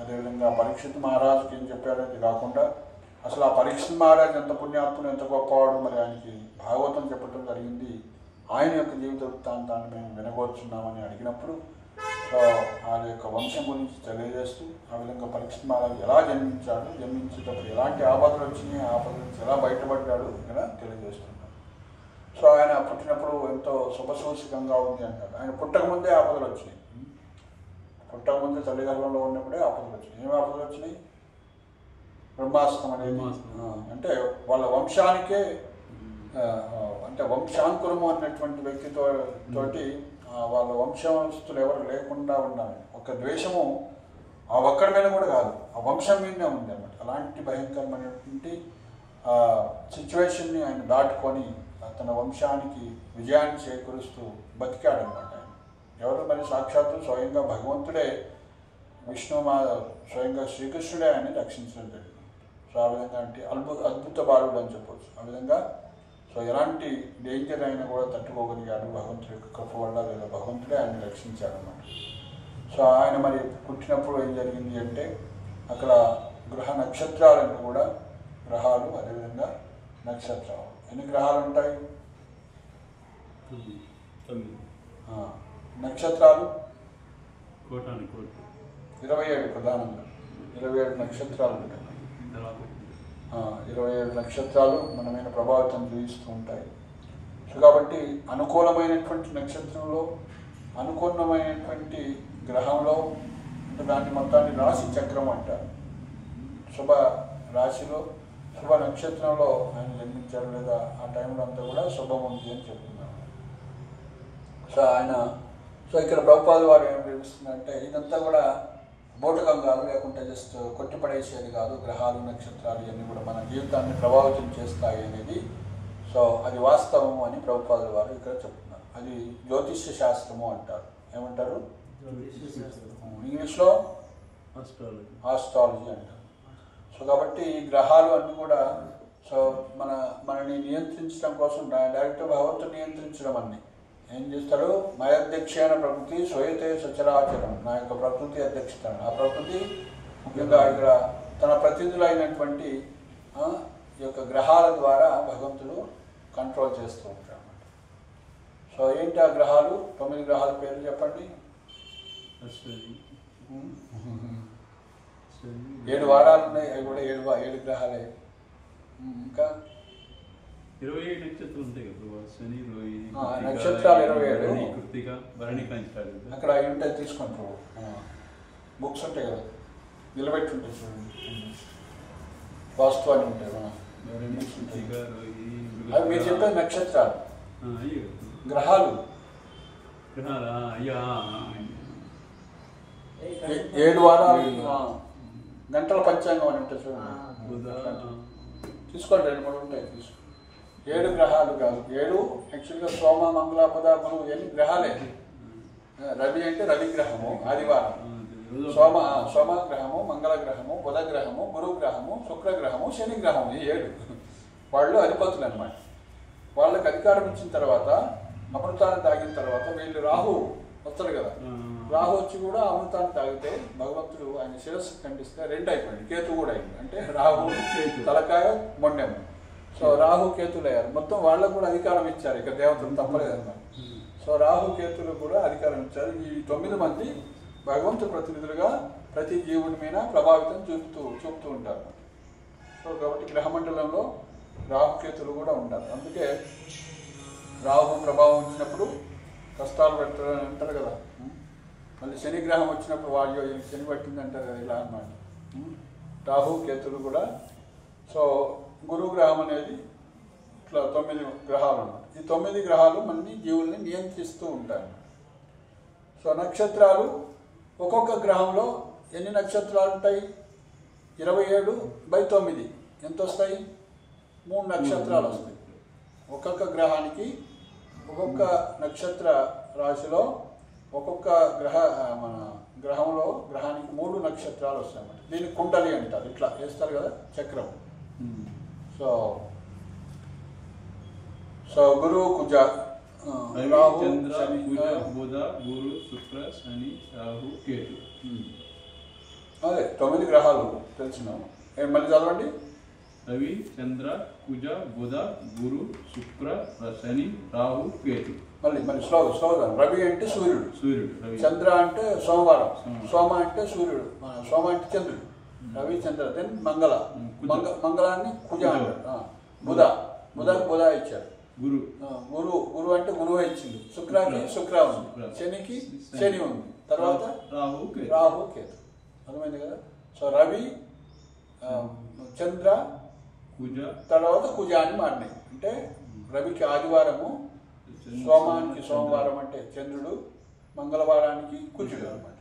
అదేవిధంగా పరీక్షిత్ మహారాజుకి ఏం చెప్పారనేది కాకుండా అసలు ఆ పరీక్షిత్ మహారాజు ఎంత పుణ్యాత్ముడు, ఎంత గొప్పవాడు, ఆయనకి భాగవతం చెప్పడం జరిగింది, ఆయన యొక్క జీవిత వృత్తాంతాన్ని మేము వినగోరుచున్నామని అడిగినప్పుడు ఆ యొక్క వంశం గురించి తెలియజేస్తూ ఆ విధంగా పరీక్షిత్ మహారాజు ఎలా జన్మించాడు, జన్మించేటప్పుడు ఎలాంటి ఆపదలు వచ్చినాయి, ఆపదల నుంచి ఎలా బయటపడ్డాడు ఇలా తెలియజేస్తున్నాడు. సో ఆయన పుట్టినప్పుడు ఎంతో శుభసూచకంగా ఉంది అంటారు. ఆయన పుట్టకముందే ఆపదలు వచ్చినాయి, పుట్టకముందే తల్లి గర్భంలో ఉన్నప్పుడే ఆపదలు వచ్చినాయి. ఏమి ఆపదలు వచ్చినాయి? బ్రహ్మాస్త్రం అనేది, అంటే వాళ్ళ వంశానికే అంటే వంశాంకురము అన్నటువంటి వ్యక్తితోటి వాళ్ళ వంశస్థులు ఎవరు లేకుండా ఉండాలి. ఒక ద్వేషము ఆ ఒక్కడి మీద కూడా కాదు, ఆ వంశం మీదనే ఉంది అన్నమాట. అలాంటి భయంకరమైనటువంటి సిచ్యువేషన్ని ఆయన దాటుకొని తన వంశానికి విజయాన్ని చేకూరుస్తూ బతికాడనమాట. ఆయన ఎవరు సాక్షాత్తు స్వయంగా భగవంతుడే, స్వయంగా శ్రీకృష్ణుడే ఆయన రక్షించడం జరిగింది. సో ఆ విధంగా అంటే అద్భుత బాలుడు అని చెప్పవచ్చు. ఆ విధంగా సో ఎలాంటి డేంజర్ అయినా కూడా తట్టుకోగలిగాడు భగవంతుడి యొక్క కృప వల్ల, లేదా భగవంతుడే ఆయన రక్షించాడు అన్నమాట. సో ఆయన మరి పుట్టినప్పుడు ఏం జరిగింది అంటే అక్కడ గ్రహ నక్షత్రాలను కూడా, గ్రహాలు అదేవిధంగా నక్షత్రాలు, ఎన్ని గ్రహాలు ఉంటాయి? నక్షత్రాలు 27 ప్రధానంగా 27 నక్షత్రాలు ఉంటాయి. 27 నక్షత్రాలు మనమైన ప్రభావితం చూపిస్తూ ఉంటాయి. సో కాబట్టి అనుకూలమైనటువంటి నక్షత్రంలో, అనుకూలమైనటువంటి గ్రహంలో దాన్ని మొత్తాన్ని రాశి చక్రం అంటారు. శుభ రాశిలో, శుభ నక్షత్రంలో ఆయన జన్మించారు, లేదా ఆ టైంలో అంతా కూడా శుభం ఉంది అని చెప్తున్నారు. సో ఇక్కడ ప్రభుపాద వారు ఏం చూపిస్తుందంటే ఇదంతా కూడా బోటకం కాదు, లేకుంటే జస్ట్ కొట్టిపడేసేది కాదు. గ్రహాలు, నక్షత్రాలు ఇవన్నీ కూడా మన జీవితాన్ని ప్రభావితం చేస్తాయి అనేది, సో అది వాస్తవం అని ప్రభుపాద వారు ఇక్కడ చెప్తున్నారు. అది జ్యోతిష్య శాస్త్రము అంటారు. ఏమంటారు? ఇంగ్లీష్లో ఆస్ట్రాలజీ అంటారు. సో కాబట్టి ఈ గ్రహాలు అన్నీ కూడా సో మనని నియంత్రించడం కోసం డైరెక్ట్ భగవంతుడు నియంత్రించడం అన్నీ ఏం చేస్తాడు? మయధ్యక్షేణ ప్రకృతి స్వయతే సచరాచరం, నా యొక్క ప్రకృతి అధ్యక్షత. ఆ ప్రకృతి ముఖ్యంగా ఇక్కడ తన ప్రతినిధులైనటువంటి ఈ యొక్క గ్రహాల ద్వారా భగవంతుడు కంట్రోల్ చేస్తూ ఉంటాడు అన్నమాట. సో ఏంటి ఆ గ్రహాలు? 9 గ్రహాల పేర్లు చెప్పండి. 7 వారాలు ఉన్నాయి, అవి కూడా 7 గ్రహాలే. ఇంకా 27 నక్షత్రాలు ఉంటాయి కదా, శని, రోహిణి, నక్షత్రాలు 27, కృత్తిక, భరణి, కంచాలు. అక్కడ అవి ఉంటాయి, తీసుకుంటారు. బుక్స్ ఉంటాయి కదా, నిలబెట్టి ఉంటాయి చూడండి, వాస్తవాన్ని ఉంటాయి. అవి మీరు చెప్పే నక్షత్రాలు, గ్రహాలు 7 వారాలు గంటల పంచాంగం అని ఉంటుంది చూడండి, తీసుకోండి. 2-3 ఉంటాయి, తీసుకోండి. 7 గ్రహాలు కాదు, 7 యాక్చువల్గా సోమ, మంగళ, బుధ, గురువు ఇవన్నీ గ్రహాలే. రవి అంటే రవి గ్రహము, ఆదివారం. సోమ గ్రహము, మంగళ గ్రహము, బుధ గ్రహము, గురు గ్రహము, శుక్ర గ్రహము, శని గ్రహము, ఈ 7 వాళ్ళు అధిపతులు అన్నమాట. వాళ్ళకి అధికారం ఇచ్చిన తర్వాత, అమృతాన్ని తాగిన తర్వాత వీళ్ళు రాహు వస్తారు కదా, రాహు వచ్చి కూడా అమృతాన్ని తాగితే భగవంతుడు ఆయన శిరస్సు ఖండిస్తే 2 అయిపోయింది. కేతు కూడా అయింది, అంటే రాహు తలకాయ మొండెం. సో రాహు కేతులు అయ్యారు. మొత్తం వాళ్ళకు కూడా అధికారం ఇచ్చారు, ఇక దేవతలు తప్పలేదన్నమాట. సో రాహు కేతులు కూడా అధికారం ఇచ్చారు. ఈ 9 మంది భగవంతుడు ప్రతినిధులుగా ప్రతి జీవుడి మీద ప్రభావితం చూపుతూ ఉంటారు. సో కాబట్టి గ్రహమండలంలో రాహుకేతులు కూడా ఉంటారు. అందుకే రాహు ప్రభావం వచ్చినప్పుడు కష్టాలు పెడతారని అంటారు కదా. మళ్ళీ శని గ్రహం వచ్చినప్పుడు వాళ్ళు శని పట్టింది అంటారు కదా, ఇలా అన్నమాట. రాహు కేతులు కూడా. సో గురువు గ్రహం అనేది ఇట్లా 9 గ్రహాలు అన్నమాట. ఈ 9 గ్రహాలు మన జీవుల్ని నియంత్రిస్తూ ఉంటాయి. సో నక్షత్రాలు, ఒక్కొక్క గ్రహంలో ఎన్ని నక్షత్రాలు ఉంటాయి? 27/9 ఎంత వస్తాయి? 3 నక్షత్రాలు వస్తాయి. ఒక్కొక్క గ్రహానికి, ఒక్కొక్క నక్షత్ర రాశిలో, ఒక్కొక్క గ్రహానికి 3 నక్షత్రాలు వస్తాయి అన్నమాట. దీన్ని కుండలి అంటారు. ఇట్లా వేస్తారు కదా చక్రం. సో గురువు, కుజ, రాహు, చంద్ర, శని, కుజ, బుధ, గురు, శుక్ర, శని, రాహు, కేతు. అదే 9 గ్రహాలు తెలిసినాము. మళ్ళీ చదవండి. రవి, చంద్ర, కుజ, బుధ, గురు, శుక్ర, శని, రాహు, కేతు. మళ్ళీ స్లోగా. రవి అంటే సూర్యుడు, చంద్ర అంటే సోమవారం, సోమ అంటే సూర్యుడు, సోమ అంటే చంద్రుడు, రవి, చంద్ర. దెన్ మంగళాన్ని కుజ అంటారు. బుధ ఇచ్చారు. గురు అంటే గురువు ఇచ్చింది. శుక్రకి శుక్ర ఉంది, శనికి శని ఉంది, తర్వాత రాహు, కేతు. అర్థమైంది కదా. సో రవి, చంద్ర, కుజ, తర్వాత కుజ అని మారినాయి. అంటే రవికి ఆదివారము, సోమానికి సోమవారం అంటే చంద్రుడు, మంగళవారానికి కుజుడు అనమాట.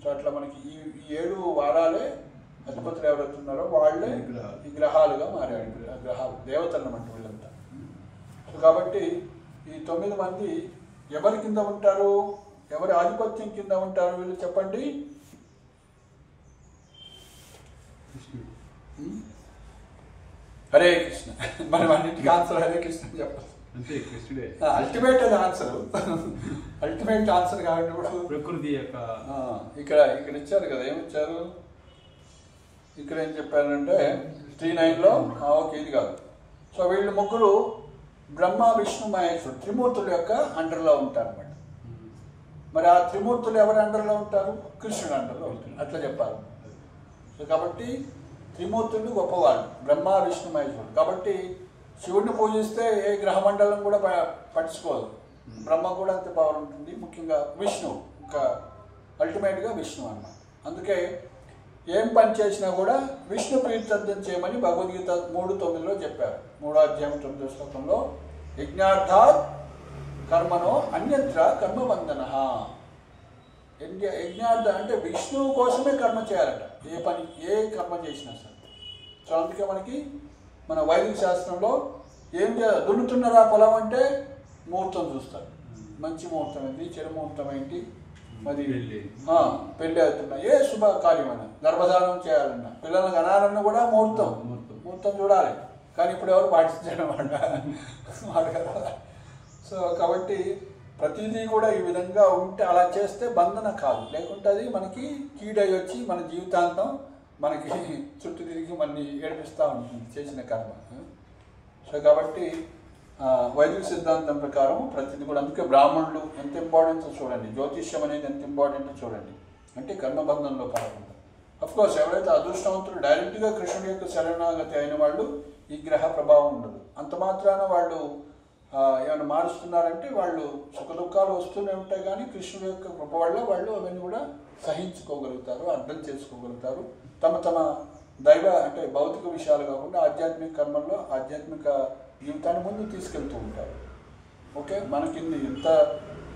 సో అట్లా మనకి ఈ 7 వారాలే అధిపతులు ఎవరైతున్నారో వాళ్ళే ఈ గ్రహాలుగా మారాడు. గ్రహాలు దేవతలు అన్నమాట వీళ్ళంతా. సో కాబట్టి ఈ 9 మంది ఎవరి కింద ఉంటారు? ఎవరి ఆధిపత్యం కింద ఉంటారు వీళ్ళు? చెప్పండి. హరే కృష్ణ. మనం అన్నిటికీ ఆన్సర్ హరే కృష్ణ అని చెప్పాలి. అంతే, కృష్ణుడే అల్టిమేట్ అది ఆన్సర్. అల్టిమేట్ ఆన్సర్ కాబట్టి ఇప్పుడు ప్రకృతి యొక్క ఇక్కడ ఇచ్చారు కదా, ఏమిచ్చారు ఇక్కడ ఏం చెప్పారంటే 3:9లో ఓకే ఇది కాదు. సో వీళ్ళు ముగ్గురు బ్రహ్మ విష్ణు మహేశ్వరుడు త్రిమూర్తుల యొక్క అండర్లో ఉంటారు అన్నమాట. మరి ఆ త్రిమూర్తులు ఎవరి అండర్లో ఉంటారు? కృష్ణుడు అండర్లో ఉంటారు, అట్లా చెప్పారు. సో కాబట్టి త్రిమూర్తులు గొప్పవాళ్ళు, బ్రహ్మ విష్ణు మహేశ్వరుడు. కాబట్టి శివుడిని పూజిస్తే ఏ గ్రహమండలం కూడా పట్టించుకోదు. బ్రహ్మ కూడా అంత పవర్ ఉంటుంది, ముఖ్యంగా విష్ణు ఇంకా అల్టిమేట్గా విష్ణు అన్నమాట. అందుకే ఏం పని చేసినా కూడా విష్ణు ప్రీత్యర్థం చేయమని భగవద్గీత 3:9లో చెప్పారు. 3వ అధ్యాయం 9వ శ్లోకంలో యజ్ఞార్థాత్ కర్మనో అన్యత్ర కర్మబంధన. యజ్ఞార్థ అంటే విష్ణువు కోసమే కర్మ చేయాలట, ఏ కర్మ చేసినా సరే. సో అందుకే మనకి మన వైదిక శాస్త్రంలో ఏం చేయాలి, దున్నుతున్నారా పొలం అంటే ముహూర్తం చూస్తారు. మంచి ముహూర్తం ఏంటి, చెడు ముహూర్తం ఏంటి, మరి పెళ్ళి అవుతున్నా ఏ శుభ కార్యమైనా, గర్భధానం చేయాలన్నా, పిల్లల్ని కనాలన్నా కూడా ముహూర్తం చూడాలి. కానీ ఇప్పుడు ఎవరు పాటించడం వాడు కదా. సో కాబట్టి ప్రతిదీ కూడా ఈ విధంగా ఉంటే అలా చేస్తే బంధన కాదు, లేకుంటే అది మనకి కీడై వచ్చి మన జీవితాంతం మనకి చుట్టూ తిరిగి మనని ఏడిపిస్తూ ఉంటుంది చేసిన కర్మ. సో కాబట్టి వైదిక సిద్ధాంతం ప్రకారం ప్రతిదీ కూడా, అందుకే బ్రాహ్మణులు ఎంత ఇంపార్టెంట్ చూడండి, జ్యోతిష్యం అనేది ఎంత ఇంపార్టెంట్ చూడండి. అంటే కర్మబంధంలో పడకుండా. అఫ్కోర్స్ ఎవరైతే అదృష్టవంతులు డైరెక్ట్గా కృష్ణుడి యొక్క శరణాగతి అయిన వాళ్ళు ఈ గ్రహ ప్రభావం ఉండదు. అంత మాత్రాన వాళ్ళు ఏమైనా మారుస్తున్నారంటే వాళ్ళు సుఖ దుఃఖాలు వస్తూనే ఉంటాయి, కానీ కృష్ణుడి యొక్క కృప వల్ల వాళ్ళు అవన్నీ కూడా సహించుకోగలుగుతారు, అర్థం చేసుకోగలుగుతారు. తమ దైవ అంటే భౌతిక విషయాలు కాకుండా ఆధ్యాత్మిక కర్మల్లో ఆధ్యాత్మిక జీవితాన్ని ముందు తీసుకెళ్తూ ఉంటారు. ఓకే, మనకి ఎంత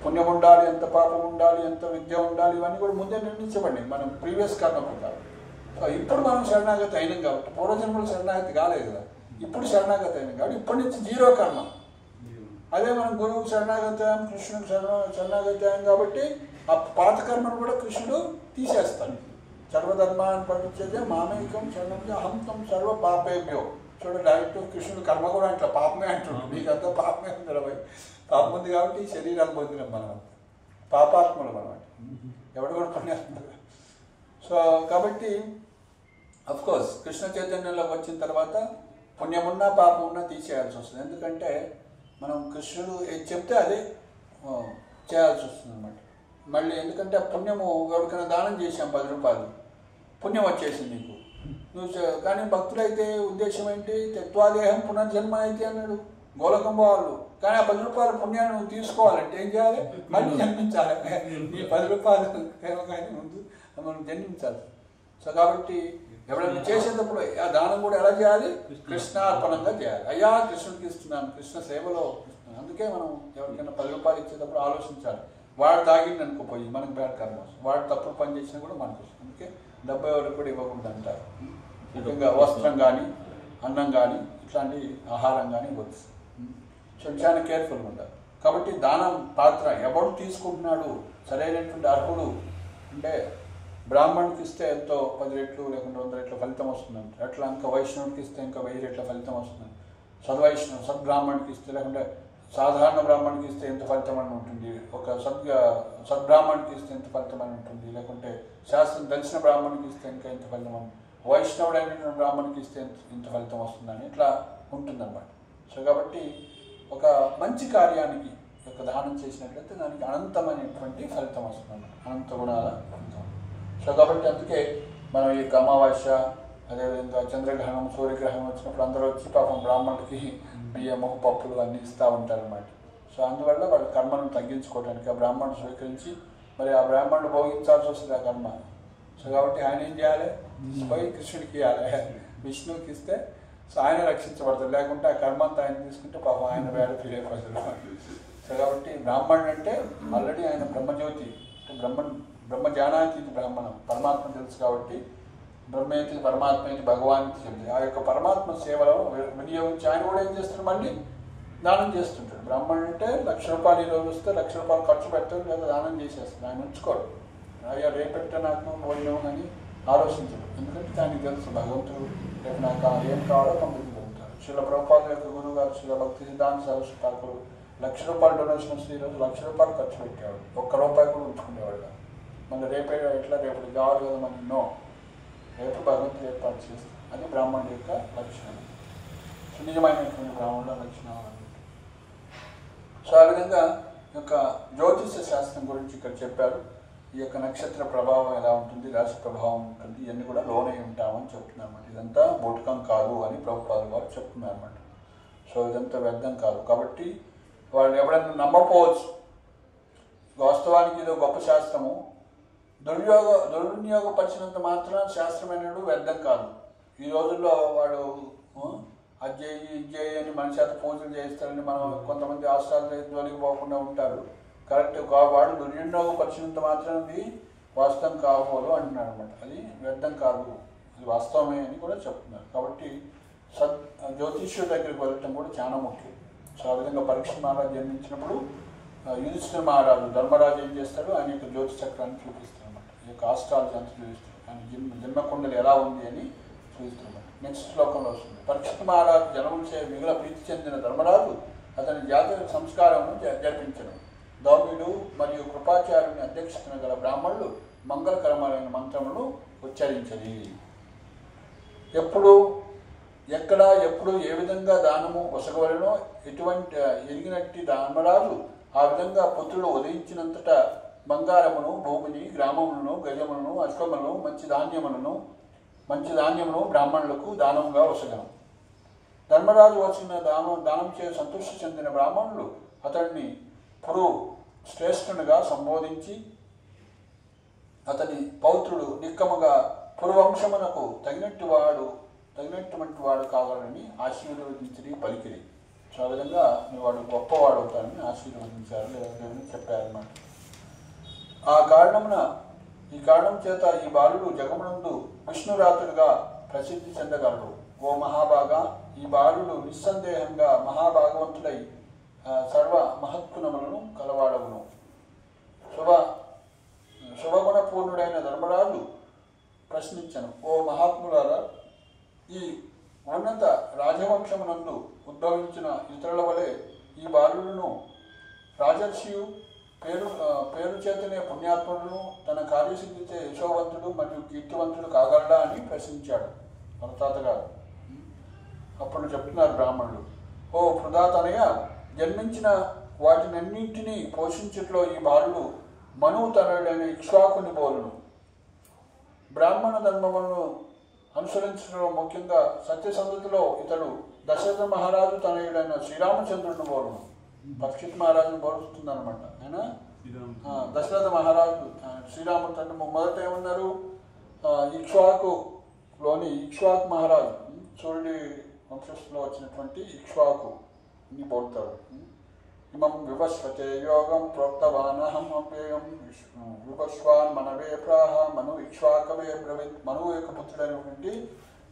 పుణ్యం ఉండాలి, ఎంత పాపం ఉండాలి, ఎంత విద్య ఉండాలి, ఇవన్నీ కూడా ముందే నిర్ణయించబడి మనం ప్రీవియస్ కర్మ ప్రకారం. సో ఇప్పుడు మనం శరణాగతి అయినాం కాబట్టి, పూర్వజన్మలు శరణాగతి కాలేదు కదా, ఇప్పుడు శరణాగతి అయినాం కాబట్టి ఇప్పటి నుంచి 0 కర్మ. అదే మనం గురువుకు శరణాగతాయం, కృష్ణుడికి శరణాగతాయం కాబట్టి ఆ పాత కర్మను కూడా కృష్ణుడు తీసేస్తాడు. సర్వధర్మాన్ని పఠించేదే మామేకం శరణం అహం తం సర్వ పాపేభ్యో. చూడండి, డైరెక్ట్ కృష్ణుడు కర్మ కూడా అంటారు, పాపమే అంటున్నాడు. నీకంతా పాపమే ఉంది, పాపం ఉంది కాబట్టి శరీరాలు పొందినాం మనం, పాపాత్మలు అనమాట, ఎవడు కూడా పుణ్యాత్మ. సో కాబట్టి అఫ్కోర్స్ కృష్ణ చైతన్యంలోకి వచ్చిన తర్వాత పుణ్యమున్నా పాపం ఉన్నా తీసేయాల్సి వస్తుంది. ఎందుకంటే మనం కృష్ణుడు ఏది చెప్తే అదే చేయాల్సి వస్తుంది అనమాట. మళ్ళీ ఎందుకంటే ఆ పుణ్యము ఎవరికైనా దానం చేసాం 10 రూపాయలు, పుణ్యం వచ్చేసింది నీకు, నువ్వు కానీ భక్తులైతే ఉద్దేశం ఏంటి, త్యక్త్వాదేహం పునర్జన్మ అయితే అన్నాడు గోలకం వాళ్ళు. కానీ ఆ 10 రూపాయల పుణ్యాన్ని నువ్వు తీసుకోవాలంటే ఏం చేయాలి, మళ్ళీ జన్మించాలి. ఈ 10 రూపాయలు కానీ ముందు మనం జన్మించాలి. సో కాబట్టి ఎవరైనా చేసేటప్పుడు ఆ దానం కూడా ఎలా చేయాలి, కృష్ణార్పణంగా చేయాలి. అయ్యా కృష్ణుడికి ఇస్తున్నాను, కృష్ణ సేవలో ఇస్తున్నాను. అందుకే మనం ఎవరికైనా 10 రూపాయలు ఇచ్చేటప్పుడు ఆలోచించాలి, వాడు తాగింది అనుకోపోయి మనకు బ్యాడ్ కర్మ, వాడు తప్పుడు పని చేసినా కూడా మనకు వస్తుంది. అందుకే 70 ఎవరికి కూడా ఇవ్వకుండా అంటారు. ముఖ్యంగా వస్త్రం కానీ, అన్నం కానీ, ఇట్లాంటి ఆహారం కానీ ఇవ్వచ్చు. సో చాలా కేర్ఫుల్గా ఉండాలి. కాబట్టి దానం పాత్ర ఎవడు తీసుకుంటున్నాడు, సరైనటువంటి అర్హుడు అంటే బ్రాహ్మణుడికి ఇస్తే ఎంతో 10 రెట్లు లేకుంటే 100 రెట్ల ఫలితం వస్తుందంట. అట్లా ఇంకా వైష్ణవుడికి ఇస్తే ఇంకా 1000 రెట్ల ఫలితం వస్తుంది. సద్వైష్ణవు సద్బ్రాహ్మణుడికి ఇస్తే లేకుంటే సాధారణ బ్రాహ్మణుడికి ఇస్తే ఎంత ఫలితం అని ఉంటుంది, ఒక సద్బ్రాహ్మణుడికి ఇస్తే ఎంత ఫలితం అని ఉంటుంది, లేకుంటే శాస్త్రం తెలిసిన బ్రాహ్మణుడికి ఇస్తే ఇంకా ఎంత ఫలితం అని, వైష్ణవుడైన బ్రాహ్మణుడికి ఇస్తే ఎంత ఫలితం వస్తుందని ఇట్లా ఉంటుందన్నమాట. సో కాబట్టి ఒక మంచి కార్యానికి యొక్క దానం చేసినట్లయితే దానికి అనంతమైనటువంటి ఫలితం వస్తుంది, అనంత గుణాల ఫలితం. సో కాబట్టి అందుకే మనం ఈ అమావాస్య, అదేవిధంగా చంద్రగ్రహణం, సూర్యగ్రహణం వచ్చినప్పుడు అందరూ వచ్చి పాపం బ్రాహ్మణుడికి బియ్యము పప్పులు అన్నీ ఇస్తూ ఉంటారు అన్నమాట. సో అందువల్ల వాళ్ళ కర్మను తగ్గించుకోవడానికి ఆ బ్రాహ్మణుడు స్వీకరించి మరి ఆ బ్రాహ్మణుడు భోగించాల్సి వస్తుంది ఆ కర్మ. సో కాబట్టి ఆయన ఏం చేయాలి, పోయి కృష్ణుడికి ఇవ్వాలి, విష్ణువుకి ఇస్తే సో ఆయన రక్షించబడతారు. లేకుంటే ఆ కర్మ అంతా ఆయన తీసుకుంటే పాపం ఆయన వేడ ఫీల్ అయిపోతారు. సో కాబట్టి బ్రాహ్మణుడు అంటే ఆల్రెడీ ఆయన బ్రహ్మజ్యోతి, బ్రహ్మజ్ఞానానికి బ్రాహ్మణం, పరమాత్మ తెలుసు కాబట్టి బ్రహ్మేతి పరమాత్మేతి భగవాన్ చెప్తుంది. ఆ యొక్క పరమాత్మ సేవలో వినియోగించి ఆయన కూడా ఏం చేస్తాడు, మళ్ళీ దానం చేస్తుంటాడు. బ్రాహ్మణుడు అంటే 1,00,000 రూపాయలు ఈరోజు వస్తే 1,00,000 రూపాయలు ఖర్చు పెట్టాడు, లేదా దానం చేసేస్తాడు. ఆయన ఉంచుకోడు, అయ్యా రేపెట్టే నాకు పోయినాము అని ఆలోచించడు. ఎందుకంటే దానికి తెలుసు భగవంతుడు రేపు నాకు ఏం కావాలో పంపించగలుగుతాడు. శ్రీల ప్రభుపాద యొక్క గురువు గారు శ్రీల భక్తి సిద్ధాంత సరస్వతి ఠాకూర్ ₹1,00,000 డొనేషన్ వస్తే ఈరోజు ₹1,00,000 ఖర్చు పెట్టేవాడు. ₹1 కూడా ఉంచుకునేవాడు. మన రేపే ఎట్లా రేపు కావాలి కదా మనం నో, రేపు భగవంతుడు ఏర్పాటు చేస్తాం. అది బ్రాహ్మణుడి యొక్క లక్షణం, సునిజమైనటువంటి బ్రాహ్మణుల లక్షణం అన్నమాట. సో ఆ విధంగా యొక్క జ్యోతిష శాస్త్రం గురించి ఇక్కడ చెప్పారు. ఈ యొక్క నక్షత్ర ప్రభావం ఎలా ఉంటుంది, రాశి ప్రభావం ఉంటుంది, ఇవన్నీ కూడా లోనే ఉంటామని చెప్తున్నారు అన్నమాట. ఇదంతా బోటకం కాదు అని ప్రభుపాదులు వారు చెప్తున్నారు అన్నమాట. సో ఇదంతా వ్యర్థం కాదు. కాబట్టి వాళ్ళు ఎవరైనా నమ్మకపోవచ్చు. వాస్తవానికి ఇదో గొప్ప శాస్త్రము, దుర్వినియోగపరిచినంత మాత్రం శాస్త్రమైనడు వ్యర్థం కాదు. ఈ రోజుల్లో వాడు అజ్జేయి అని మన చేత పూజలు చేయిస్తారని మనం కొంతమంది ఆస్థానాలు జోలికి పోకుండా ఉంటారు. కరెక్ట్ వాడు దుర్వినియోగపరిచినంత మాత్రం అది వాస్తవం కాకపోదు అంటున్నాడు అనమాట. అది వ్యర్థం కాదు, అది వాస్తవమే అని కూడా చెప్తున్నారు. కాబట్టి జ్యోతిష్యుడి దగ్గరికి వెళ్ళటం కూడా చాలా ముఖ్యం. సో ఆ విధంగా పరీక్ష మహారాజు జన్మించినప్పుడు యుధిష్ఠిర మహారాజు ధర్మరాజు ఏం చేస్తాడు, ఆయన యొక్క జ్యోతి చక్రాన్ని చూపిస్తాడు అనమాట. ఈ యొక్క ఆస్ట్రాలజీ అంతా చూపిస్తాడు, ఆయన జన్మకుండలి ఎలా ఉంది అని చూపిస్తాడు. నెక్స్ట్ శ్లోకంలో వస్తుంది, పరీక్ష మహారాజు జన్మించే మిగిలిన ప్రీతి చెందిన ధర్మరాజు అతని జాతీయ సంస్కారమును జరిపించడం. దౌర్యుడు మరియు కృపాచార్యుని అధ్యక్షతన గల బ్రాహ్మణులు మంగళకరమైన మంత్రములు ఉచ్చరించది. ఎప్పుడు ఎక్కడ ఎప్పుడు ఏ విధంగా దానము వసగవలనో ఎటువంటి ఎరిగినట్టి ధర్మరాజు ఆ విధంగా పుత్రుడు ఉదయించినంతట బంగారమును, భూమిని, గ్రామములను, గజములను, అశ్వములను, మంచి ధాన్యమును బ్రాహ్మణులకు దానంగా వసగను. ధర్మరాజు వచ్చిన దానం చే సంతృష్టి చెందిన బ్రాహ్మణులు అతడిని పురు శ్రేష్ఠునిగా సంబోధించి అతని పౌత్రుడు నిక్కముగా పురువంశమునకు తగినటువంటి వాడు కావాలని ఆశీర్వదించి పలికిరి. సో ఆ విధంగా వాడు గొప్పవాడు అవుతారని ఆశీర్వదించారు లేదా చెప్పారన్నమాట. ఈ కారణం చేత ఈ బాలుడు జగమునందు విష్ణురాతుడుగా ప్రసిద్ధి చెందగలడు. ఓ మహాభాగా, ఈ బాలుడు నిస్సందేహంగా మహాభాగవంతుడై సర్వ మహత్గుణములను కలవాడవును. శుభగుణపూర్ణుడైన ధర్మరాజు ప్రశ్నించను, ఓ మహాత్ములారా, ఈ ఉన్నత రాజవంశమునందు ఉద్భవించిన ఇతరుల వలె ఈ బాలుడును రాజర్షియు పేరు చేతనే పుణ్యాత్ముడును తన కార్యసిద్ధిచే యశోవంతుడు మరియు కీర్తివంతుడు కాగలడా అని ప్రశ్నించాడు మన తాతగారు. అప్పుడు చెప్తున్నారు బ్రాహ్మణులు, ఓ ప్రదాతనయ, జన్మించిన వాటినన్నింటినీ పోషించుట్లో ఈ బాలుడు మనుతనుడైన ఇక్ష్వాకుని బోలును. బ్రాహ్మణ ధర్మములను అనుసరించడంలో ముఖ్యంగా సత్యసంధతిలో ఇతడు దశరథ మహారాజు తనయుడైన శ్రీరామచంద్రుడిని బోలును. పరీక్షిత్ మహారాజును బోలుస్తుందన్నమాట. ఆయన దశరథ మహారాజు శ్రీరాముడు తండ్రి మొదట ఏమన్నారు, ఇక్ష్వాకులోని ఇక్ష్వాకు మహారాజు, సూర్యుడి వంశస్థులో వచ్చినటువంటి ఇక్ష్వాకుని బోలుతాడు. ఇమం వివస్వతే యోగం ప్రోక్తవానహం అవ్యయం వివస్వాన్ మనవే ప్రాహ మను ఇక్ష్వాకవే బ్రవీత్. మనువు యొక్క పుత్రుడైనటువంటి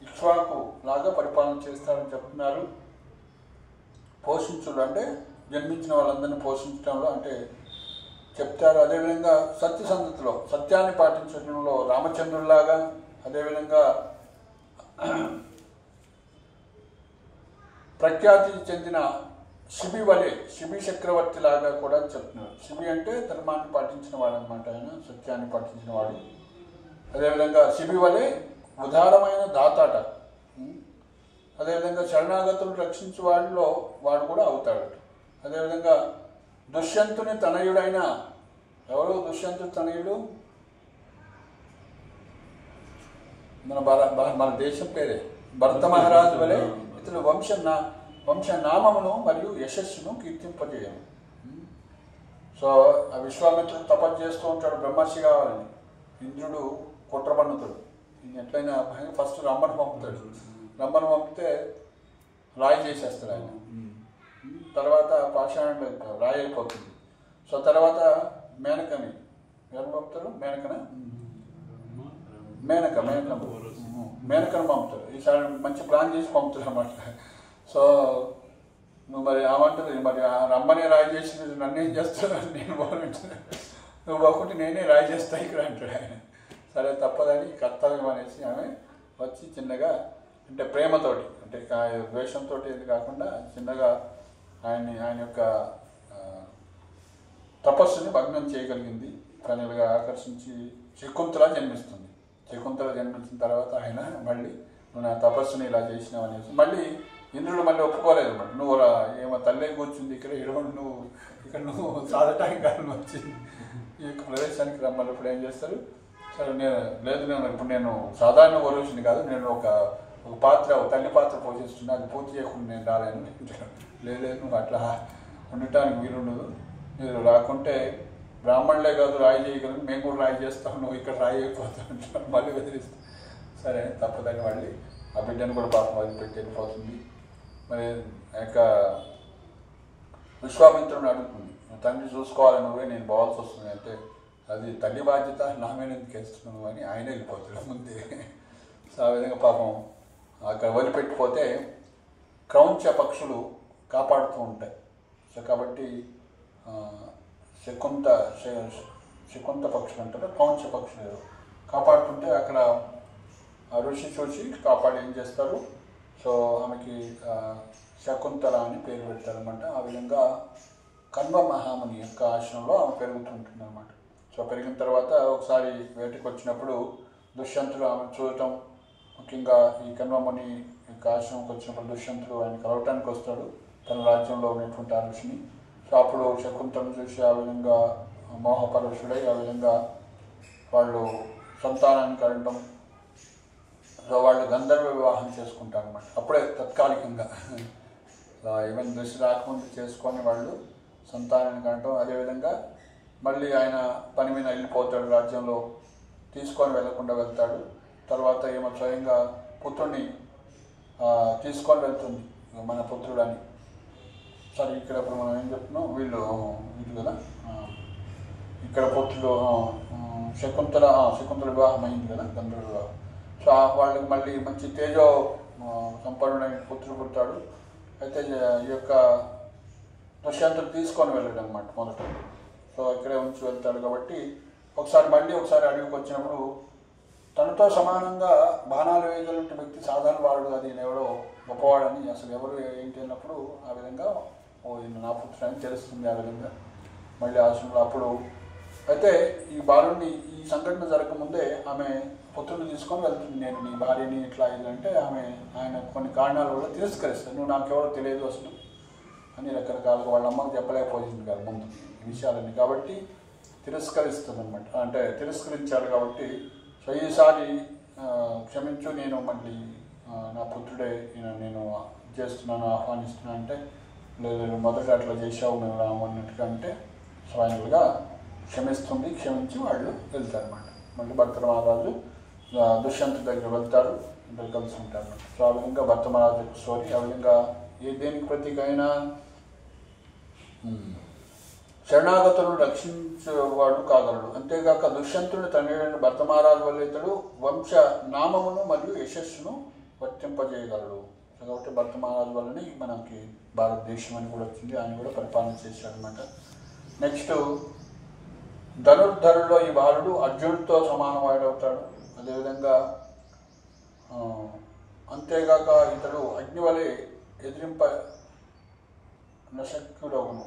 ఇక్ష్వాకు లాగా పరిపాలన చేస్తారని చెప్తున్నారు. పోషించుడు అంటే జన్మించిన వాళ్ళందరినీ పోషించడంలో అంటే చెప్తారు. అదేవిధంగా సత్యసంధతిలో సత్యాన్ని పాటించడంలో రామచంద్రుడిలాగా, అదేవిధంగా ప్రఖ్యాతి చెందిన శిబి వలె శిబి చక్రవర్తి లాగా కూడా చెప్తున్నారు. శిబి అంటే ధర్మాన్ని పాటించిన వాడు అనమాట, ఆయన సత్యాన్ని పాటించిన వాడు. అదేవిధంగా శిబి వలె ఉదారమైన దాతాట. అదేవిధంగా శరణాగతులు రక్షించే వాడిలో వాడు కూడా అవుతాడు. అదేవిధంగా దుష్యంతుని తనయుడైన, ఎవరు దుష్యంతుని తనయుడు? మన దేశం పేరే భరత మహారాజు వలె ఇతడు వంశనామమును మరియు యశస్సును కీర్తింపజేయను. సో ఆ విశ్వామిత్రుడు తపస్సు చేస్తూ ఉంటాడు బ్రహ్మర్షి కావాలని. ఇంద్రుడు కుట్రపన్నుతుడు, ఎట్లయినా ఫస్ట్ రమ్మను పంపుతాడు. రమ్మను పంపితే రాయి చేసేస్తాడు ఆయన. తర్వాత పాషాణంలో రాయి అయిపోతుంది. సో తర్వాత మేనకని ఎవరు పంపుతారు? మేనకను పంపుతారు. ఈసారి మంచి ప్లాన్ చేసి పంపుతారు అన్నమాట. సో నువ్వు మరి ఏమంటుంది, మరి రమ్మని రాయి చేసి నన్నేం చేస్తాను, నేను బాగుంటుంది, నువ్వు ఒకటి నేనే రాయి చేస్తా ఇక్కడ అంటాడు ఆయన. సరే తప్పదని కర్తవ్యం అనేసి ఆమె వచ్చి చిన్నగా అంటే ప్రేమతోటి, అంటే ద్వేషంతో ఇది కాకుండా చిన్నగా ఆయన యొక్క తపస్సుని భగ్నం చేయగలిగింది. ఫైనల్గా ఆకర్షించి శకుంతల జన్మిస్తుంది. శకుంతల జన్మించిన తర్వాత ఆయన మళ్ళీ నువ్వు నా తపస్సుని ఇలా చేసినావు అనేసి మళ్ళీ ఇంద్రుడు మళ్ళీ ఒప్పుకోలేదు అన్నమాట. నువ్వు ఏమో తల్లే కూర్చుంది ఇక్కడ నువ్వు సాధటానికి కారణం వచ్చింది ఈ యొక్క ప్రదేశానికి రమ్మని ఇప్పుడు ఏం చేస్తారు, సరే ఇప్పుడు నేను సాధారణ వరుషుని కాదు, నేను ఒక పాత్ర తల్లి పాత్ర పోషిస్తున్నా, అది పూర్తి చేయకుండా నేను రాలేను. లేదు నువ్వు అట్లా ఉండటానికి వీలుండదు, మీరు రాకుంటే బ్రాహ్మణులే కాదు రాయి చేయగలను, మేము కూడా రాయి చేస్తాం, నువ్వు ఇక్కడ రాయి అయిపోతావు మళ్ళీ బెదిరిస్తాం. సరే తప్పదని మళ్ళీ ఆ బిడ్డను కూడా పాపం వదిలిపెట్టి వెళ్ళిపోతుంది. మరి యొక్క విశ్వామిత్రుని అడుగుతుంది, తండ్రి చూసుకోవాలి నువ్వే, నేను పోవాల్సి వస్తుంది అంటే అది తల్లి బాధ్యత, నా మీద ఎందుకు వేస్తున్నావు అని ఆయన వెళ్ళిపోతాడు ముందే. సో ఆ విధంగా పాపం అక్కడ వదిలిపెట్టిపోతే క్రౌంచ పక్షులు కాపాడుతూ ఉంటాయి. సో కాబట్టి శకుంత పక్షులు అంటారు, క్రౌంచ పక్షులు కాపాడుతుంటే అక్కడ ఋషి చూసి కాపాడి ఏం చేస్తారు, సో ఆమెకి శకుంతల అని పేరు పెడతారనమాట. ఆ విధంగా కన్వ మహాముని యొక్క ఆశ్రమంలో ఆమె పెరుగుతుంటుంది అనమాట. సో పెరిగిన తర్వాత ఒకసారి వేటకు వచ్చినప్పుడు దుష్యంతుడు ఆమెను చూడటం, ముఖ్యంగా ఈ కన్వముని యొక్క ఆశ్రమంకి వచ్చినప్పుడు దుష్యంతుడు ఆయన కలవటానికి వస్తాడు తన రాజ్యంలో ఉన్నటువంటి ఆ ఋషిని. సో అప్పుడు శకుంతలను చూసి ఆ విధంగా మోహపరవశుడై ఆ విధంగా వాళ్ళు సంతానాన్ని కలగటం, సో వాళ్ళు గంధర్వ వివాహం చేసుకుంటారు అన్నమాట. అప్పుడే తత్కాలికంగా ఈవెన్ దృష్టి రాకముందు చేసుకొని వాళ్ళు సంతానాన్ని కనటం. అదేవిధంగా మళ్ళీ ఆయన పని మీద వెళ్ళిపోతాడు, రాజ్యంలో తీసుకొని వెళ్లకుండా వెళ్తాడు. తర్వాత ఏమో స్వయంగా పుత్రుడిని తీసుకొని వెళ్తుంది మన పుత్రుడని. సరే ఇక్కడ ఇప్పుడు మనం ఏం చెప్తున్నాం, వీళ్ళు కదా ఇక్కడ పుత్రుడు శకుంతల వివాహం అయింది కదా, గంధర్వ వివాహం. సో వాళ్ళకి మళ్ళీ మంచి తేజో సంపన్నుడైన పుత్రుడు పుట్టాడు. అయితే ఈ యొక్క దుష్యంతుడు తీసుకొని వెళ్ళాడు అనమాట మొదట. సో ఇక్కడే ఉంచి వెళ్తాడు కాబట్టి ఒకసారి అడవికి వచ్చినప్పుడు తనతో సమానంగా బాణాలు వేయగలిగిన వ్యక్తి సాధారణ వాడు, అది ఎవడో గొప్పవాడని అసలు ఎవరు ఏంటి అన్నప్పుడు ఆ విధంగా ఈయన నా పుత్రుడని తెలుస్తుంది. ఆ విధంగా మళ్ళీ ఆశ్రమంలో అప్పుడు అయితే ఈ బాలుడిని ఈ సంఘటన జరగకముందే ఆమె పుత్రుడిని తీసుకొని వెళ్తుంది. నేను నీ భార్యని ఇట్లా ఇదంటే ఆయన కొన్ని కారణాల వల్ల తిరస్కరిస్తాను, నువ్వు నాకెవరో తెలియదు అసలు అని రకరకాలుగా వాళ్ళ అమ్మకి చెప్పలేకపోయింది కదా ముందు ఈ విషయాలన్నీ, కాబట్టి తిరస్కరిస్తుంది అనమాట. అంటే తిరస్కరించాడు కాబట్టి సో ఈసారి క్షమించు, నేను మళ్ళీ నా పుత్రుడే నేను చేస్తున్నాను ఆహ్వానిస్తున్నాను అంటే లేదు మొదట అట్లా చేసావు మేము రామన్నట్టుగా అంటే ఫైనల్గా క్షమించి వాళ్ళు వెళ్తారన్నమాట. మళ్ళీ భర్త మహారాజు దుష్యంతు దగ్గర వెళ్తారు, ఇద్దరు కలిసి ఉంటారు. సో ఆ విధంగా భర్త మహారాజు యొక్క స్టోరీ. ఆ విధంగా దేనికి ప్రతీక అయినా శరణాగతులను రక్షించేవాడు కాగలడు. అంతేగాక దుష్యంతుని తండ్రి భర్త మహారాజు వల్ల ఇతడు వంశ నామమును మరియు యశస్సును వర్తింపజేయగలడు. కాబట్టి భర్త మహారాజు వల్లనే మనకి భారతదేశం అని కూడా వచ్చింది, ఆయన కూడా పరిపాలన చేశాడనమాట. నెక్స్ట్ ధనుర్ధరుల్లో ఈ బాలుడు అర్జునుడితో సమానవాడవుతాడు. అదేవిధంగా అంతేగాక ఇతడు అగ్ని వలె ఎదిరింప నశక్తుడవును.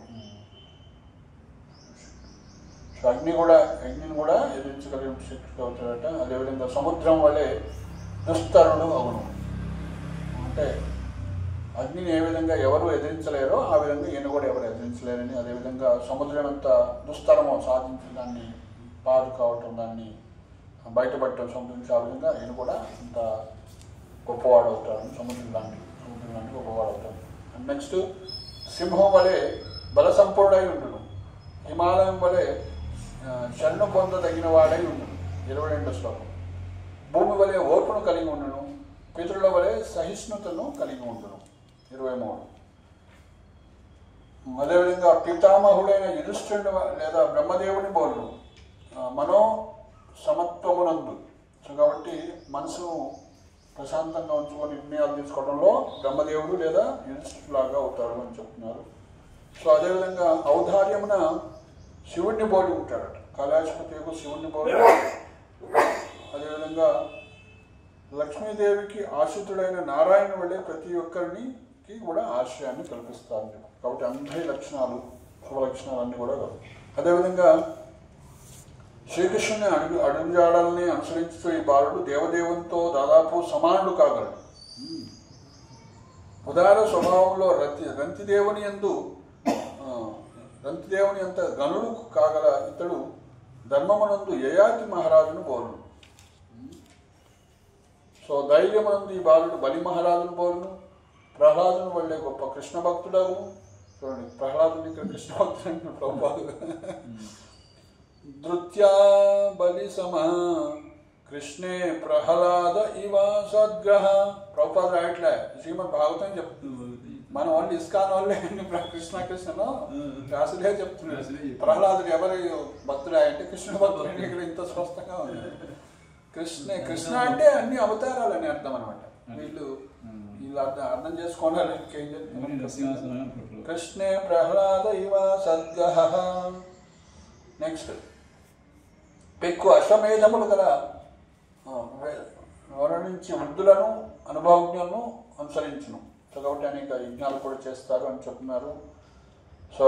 అగ్నిని కూడా ఎదిరించగలిగిన శక్తుడు అవుతాడట. అదేవిధంగా సముద్రం వలె దుస్తరుడు అవును. అంటే అగ్నిని ఏ విధంగా ఎవరు ఎదిరించలేరో ఆ విధంగా ఈయన కూడా ఎవరు ఎదిరించలేరని, అదేవిధంగా సముద్రం అంత దుస్తరమో సాధించి దాన్ని పారు కావటం, దాన్ని బయటపడటం సముద్రం, ఆ విధంగా ఈయన కూడా అంత గొప్పవాడు అవుతాడు. సముద్రం లాంటి గొప్పవాడు అవుతాడు. నెక్స్ట్ సింహం వలె బల సంపూర్ణై ఉండును, హిమాలయం వలె శరణు పొందదగిన వాడై ఉండును. 22వ శ్లోకం. భూమి వలె ఓర్పును కలిగి ఉండును, పితరుల వలె సహిష్ణుతను కలిగి ఉండును. 23. అదేవిధంగా పితామహుడైన యుధిష్ఠిరుడు లేదా బ్రహ్మదేవుని బోలును మనో సమత్వమునందు. సో కాబట్టి మనసును ప్రశాంతంగా ఉంచుకొని నిర్ణయాలు తీసుకోవడంలో బ్రహ్మదేవుడు లేదా యుధిష్ఠిరులాగా అవుతాడు అని చెప్తున్నారు. సో అదేవిధంగా ఔదార్యమున శివుణ్ణి బోలి ఉంటాడట. కైలాసపతి శివుణ్ణి బోలి. అదేవిధంగా లక్ష్మీదేవికి ఆశ్రితుడైన నారాయణ వల్లే ప్రతి ఒక్కరికి కూడా ఆశ్రయాన్ని కల్పిస్తారు. కాబట్టి అందరి లక్షణాలు శుభ లక్షణాలు అన్నీ కూడా కలవు. అదేవిధంగా శ్రీకృష్ణుని అడుగుజాడల్ని అనుసరించుతూ ఈ బాలుడు దేవదేవునితో దాదాపు సమానుడు కాగలడు. ఉదార స్వభావంలో రంతిదేవుని అంత గనుడు కాగల ఇతడు ధర్మమునందు యయాతి మహారాజును బోరును. సో ధైర్యమునందు ఈ బాలుడు బలి మహారాజును బోరును. ప్రహ్లాదుని వల్లే గొప్ప కృష్ణ భక్తుడవు. చూడండి, ప్రహ్లాదుని ఇక్కడ కృష్ణ భక్తుడు ప్రభుపాదు. ధృత్యా బలి సమ కృష్ణే ప్రహ్లాద ఇవ సద్గ్రహ. ప్రభుపాదు రాయట్లే, శ్రీమద్ భాగవతం చెప్తుంది. మనం వాళ్ళు ఇస్కాన్ వాళ్ళే కృష్ణ కృష్ణలో రాసులే చెప్తున్నారు. ప్రహ్లాదుడు ఎవరి భక్తుడా అంటే కృష్ణ భక్తుడు. ఇక్కడ ఇంత స్పష్టంగా ఉంది. కృష్ణ అంటే అన్ని అవతారాలు అని అర్థం అనమాట. వీళ్ళు అర్థం చేసుకోవాలి. కృష్ణే ప్రహ్లాద ఇవ సద్గహ. నెక్స్ట్, పెక్కు అశ్వమేధములు గల నుంచి వృద్ధులను అనుభవజ్ఞులను అనుసరించును. సో కాబట్టి అనేక యజ్ఞాలు కూడా చేస్తారు అని చెప్తున్నారు. సో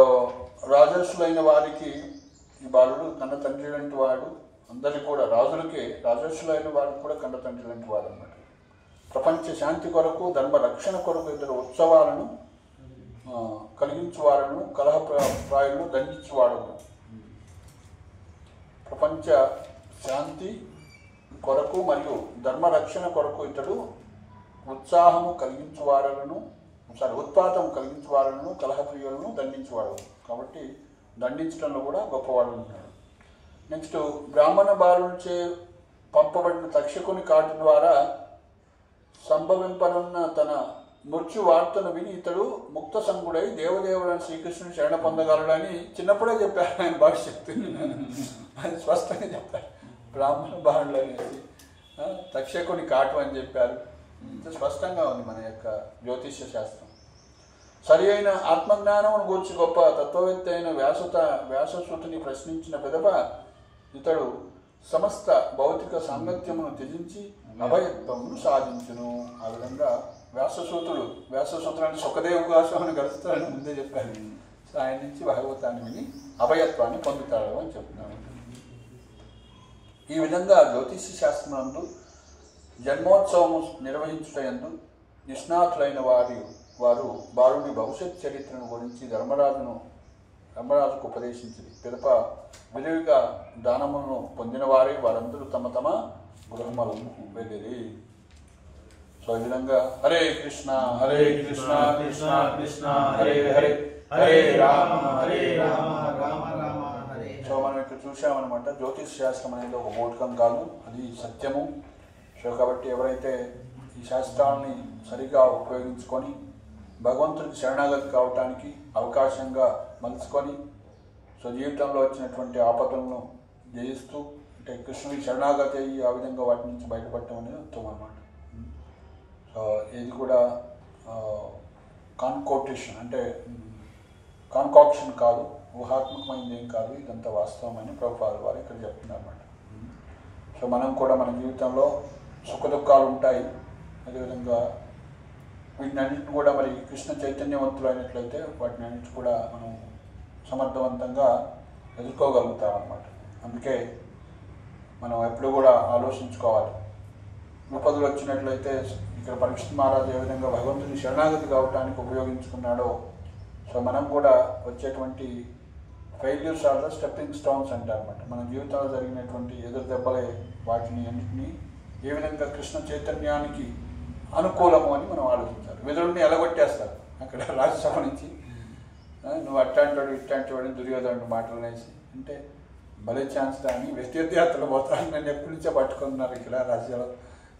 రాజర్షులైన వారికి ఈ బాలుడు కన్న తండ్రి లాంటి వాడు. అందరికీ కూడా రాజులకే, రాజర్షులైన వారికి కూడా కన్న తండ్రి లాంటి వాడు అన్నమాట. ప్రపంచ శాంతి కొరకు, ధర్మ రక్షణ కొరకు ఇద్దరు ఉత్సవాలను కలిగించువాడను, కలహప్రాయులను దండించువాడు. ప్రపంచ శాంతి కొరకు మరియు ధర్మ రక్షణ కొరకు ఇతడు ఉత్పాతం కలిగించువాడను, కలహప్రియులను దండించువాడు. కాబట్టి దండించడంలో కూడా గొప్పవాడు ఉంటాడు. నెక్స్ట్, బ్రాహ్మణ బాలుచే పంపబడిన తక్షకుని కాటు ద్వారా సంభవింపనున్న తన మృత్యు వార్తను విని ఇతడు ముక్త సంగుడై దేవదేవుడని శ్రీకృష్ణుని శరణ పొందగలడని చిన్నప్పుడే చెప్పారు ఆయన భవిష్యత్తు. ఆయన స్పష్టంగా చెప్పారు. బ్రాహ్మణ బాలుడు అనేసి తక్షకుని కాటు అని చెప్పారు. ఇంత స్పష్టంగా ఉంది మన యొక్క జ్యోతిష్య శాస్త్రం. సరి అయిన ఆత్మజ్ఞానమును గూర్చి గొప్ప తత్వవేత్త అయిన వ్యాససూతుని ప్రశ్నించిన పిదప ఇతడు సమస్త భౌతిక సాంగత్యమును త్యజించి అభయత్వమును సాధించును. ఆ విధంగా వ్యాససూతుడు అంటే సుఖదేవు గాస్వామిని గడుస్తాడని ముందే చెప్పారు. ఆయన నుంచి భాగవతాన్ని విని అభయత్వాన్ని పొందుతాడు అని చెప్తున్నాడు. ఈ విధంగా జ్యోతిష్య శాస్త్రమందు జన్మోత్సవము నిర్వహించుటయందు నిష్ణాతులైన వారు బాలుని భవిష్యత్ చరిత్రను గురించి ధర్మరాజుకు ఉపదేశించింది. పిదప విరివిగా దానములను పొందిన వారందరూ తమ తమ గృహములకు వెళ్ళిరి. సో ఈ విధంగా హరే కృష్ణ కృష్ణ కృష్ణ హరే హరే, హరే రామ రామ రామ హరే. సో మనం ఇక్కడ చూసామన్నమాట. జ్యోతిష్ శాస్త్రం అనేది ఒక మూఢకం కాదు, అది సత్యము. సో కాబట్టి ఎవరైతే ఈ శాస్త్రాన్ని సరిగా ఉపయోగించుకొని భగవంతుడికి శరణాగతి కావటానికి అవకాశంగా మలుచుకొని సో జీవితంలో వచ్చినటువంటి ఆపదలను జయిస్తూ అంటే కృష్ణుడికి శరణాగతి అయ్యి ఆ విధంగా వాటి నుంచి బయటపడటం అనేది ఉత్తమం అన్నమాట. సో ఇది కూడా కాన్కాక్షన్ కాదు, ఊహాత్మకమైనది ఏం కాదు, ఇదంతా వాస్తవమని ప్రభుపాద వారు ఇక్కడ చెప్తున్నారు అన్నమాట. సో మనం కూడా మన జీవితంలో సుఖ దుఃఖాలు ఉంటాయి. అదేవిధంగా వీటినన్నింటిని కూడా మరి కృష్ణ చైతన్యవంతులు అయినట్లయితే వాటిని అన్నింటి కూడా మనం సమర్థవంతంగా ఎదుర్కోగలుగుతాం అన్నమాట. అందుకే మనం ఎప్పుడు కూడా ఆలోచించుకోవాలి. విపదలు వచ్చినట్లయితే ఇక్కడ పరీక్షిత్ మహారాజు ఏ విధంగా భగవంతుని శరణాగతి కావటానికి ఉపయోగించుకున్నాడో సో మనం కూడా వచ్చేటువంటి failures are the stepping stones అంటారన్నమాట. మన జీవితంలో జరిగినటువంటి ఎదురు దెబ్బలే వాటిని అన్నింటినీ ఏ విధంగా కృష్ణ చైతన్యానికి అనుకూలము అని మనం ఆలోచించాలి. విదురుడిని ఎలగొట్టేస్తారు అక్కడ రాజ్యసభ నుంచి. నువ్వు అట్లాంటి వాడు ఇట్లాంటి వాడిని దుర్యోధనుడు మాటలు అనేసి అంటే భలే ఛాన్స్ అని వ్యక్తిగత పోతాను. నన్ను ఎప్పటి నుంచో పట్టుకున్నారు ఇక్కడ రాజ్యాలు.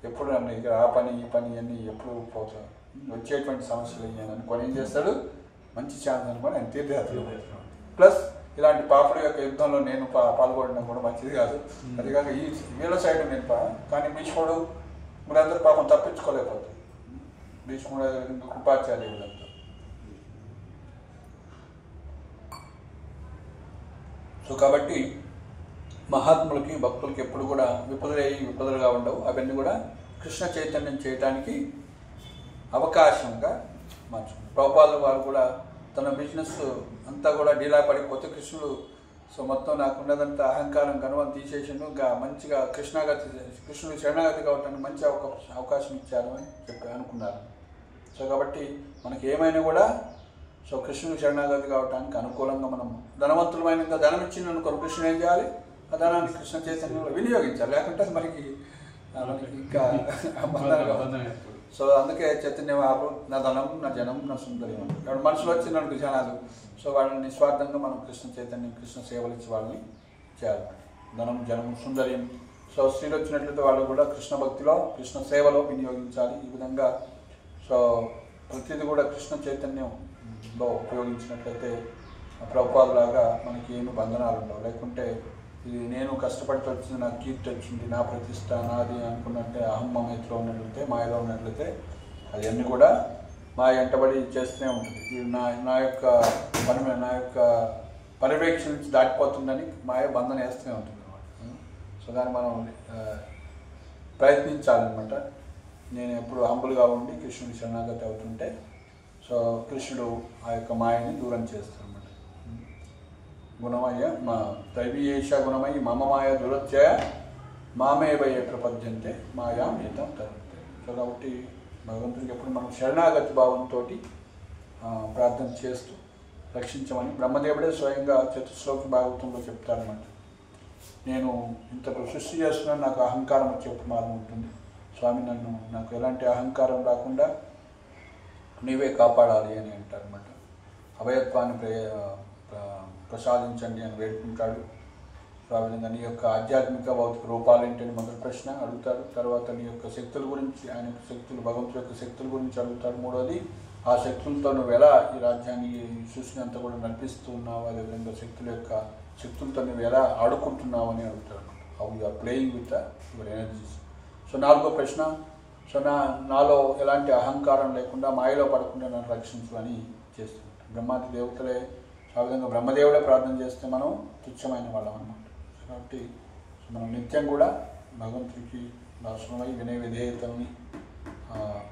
ఎప్పుడు నన్ను ఇక్కడ ఆ పని ఈ పని అన్నీ ఎప్పుడు పోతాను వచ్చేటువంటి సమస్యలు అయ్యాను అనుకొని ఏం చేస్తాడు, మంచి ఛాన్స్ అనుకొని ఆయన తీర్థయాత్రలు పోతున్నాడు. ప్లస్ ఇలాంటి పాపుల యొక్క యుద్ధంలో నేను పాల్గొనడం కూడా మంచిది కాదు. అది కాక ఈ వీళ్ళ సైడ్ నేను కానీ భీష్ముడు మీరందరూ పాపం తప్పించుకోలేకపోతుంది. భీష్ముడు కృపాచార్య వీళ్ళంతా. సో కాబట్టి మహాత్ములకి భక్తులకి ఎప్పుడు కూడా విపదలుగా ఉండవు. అవన్నీ కూడా కృష్ణ చైతన్యం చేయటానికి అవకాశంగా మార్చుకున్నారు. ప్రభుపాదుల వారు కూడా తన బిజినెస్ అంతా కూడా డీలా పడిపోతే కృష్ణుడు సో మొత్తం నాకున్నదంతా అహంకారం గర్వం తీసేసిండు, ఇంకా మంచిగా కృష్ణుడు శరణాగతి కావటానికి మంచి అవకాశం ఇచ్చారు అని అనుకున్నారు. సో కాబట్టి మనకి ఏమైనా కూడా సో కృష్ణుడు శరణాగతి కావటానికి అనుకూలంగా మనం ధనవంతులమైన ఇంకా ధనం ఇచ్చింది అనుకో, కృష్ణుడు ఏం చేయాలి? ఆ ధనాన్ని కృష్ణ చైతన్యంలో వినియోగించాలి, లేకుంటే మనకి ఇంకా సో అందుకే చైతన్య వారు నా ధనం నా జనం నా సుందరి ఇప్పుడు మనుషులు వచ్చిందనుకో జనాలు, సో వాళ్ళని నిస్వార్థంగా మనం కృష్ణ చైతన్యం కృష్ణ సేవలు ఇచ్చి వాళ్ళని చేయాలి. ధనం జనం సుందర్యం. సో స్త్రీలు వచ్చినట్లయితే వాళ్ళు కూడా కృష్ణ భక్తిలో కృష్ణ సేవలో వినియోగించాలి. ఈ విధంగా సో ప్రతిదీ కూడా కృష్ణ చైతన్యంలో ఉపయోగించినట్లయితే ప్రభుపాదులాగా మనకి ఏమి బంధనాలు ఉండవు. లేకుంటే ఇది నేను కష్టపడితే వచ్చింది, నాకు కీర్తి వచ్చింది, నా ప్రతిష్ట నాది అనుకున్నట్టే అహం మమేత్లో ఉన్నట్లయితే మాయలో ఉన్నట్లయితే అవన్నీ కూడా మాయ వెంటబడి చేస్తూనే ఉంటుంది. ఇది నా యొక్క పర్యవేక్షణ నుంచి దాటిపోతుందని మాయ బంధన వేస్తూనే ఉంటుంది అనమాట. సో దాన్ని మనం ప్రయత్నించాలన్నమాట. నేను ఎప్పుడు హంబుల్గా ఉండి కృష్ణుడి శరణాగతి అవుతుంటే సో కృష్ణుడు ఆ యొక్క మాయని దూరం చేస్తాడు అన్నమాట. గుణమయ్య మా దైవీయేష గుణమయ్యి మమ మాయ దురత్యయ మామేవయ్య ప్రపద్యంతే మాయా మితం తరంతే. సో కాబట్టి భగవంతుడికి ఎప్పుడు మనం శరణాగతి భావంతో ప్రార్థన చేస్తూ రక్షించమని బ్రహ్మదేవుడే స్వయంగా చతుశ్లోకి భాగవతంలో చెప్తారన్నమాట. నేను ఇంత సృష్టి చేస్తున్నాను, నాకు అహంకారం వచ్చే ప్రమాదం ఉంటుంది. స్వామి నాకు ఎలాంటి అహంకారం రాకుండా నీవే కాపాడాలి అని అంటారన్నమాట. అభయత్వాన్ని ప్రసాదించండి అని వేడుకుంటాడు. సో ఆ విధంగా నీ యొక్క ఆధ్యాత్మిక భౌతిక రూపాలు ఏంటని మొదటి ప్రశ్న అడుగుతాడు. తర్వాత నీ యొక్క శక్తుల గురించి, ఆయన శక్తులు భగవంతుడి యొక్క శక్తుల గురించి అడుగుతాడు. మూడోది ఆ శక్తులతో నువ్వు ఎలా ఈ రాజ్యాన్ని సృష్టిని అంతా కూడా నడిపిస్తున్నావు, అదేవిధంగా శక్తులతో నువ్వు ఎలా ఆడుకుంటున్నావు అని అడుగుతాడు. How you are playing with your energies. So నాలుగో ప్రశ్న, సో నాలో ఎలాంటి అహంకారం లేకుండా మాయలో పడకుండా నన్ను రక్షించు అని చేస్తుంటాం. బ్రహ్మాది దేవతలే ఆ విధంగా బ్రహ్మదేవుడే ప్రార్థన చేస్తే మనం తుచ్చమైన వాళ్ళం అన్నమాట. కాబట్టి మనం నిత్యం కూడా భగవంతుడికి దాసులమై వినయ విధేయతల్ని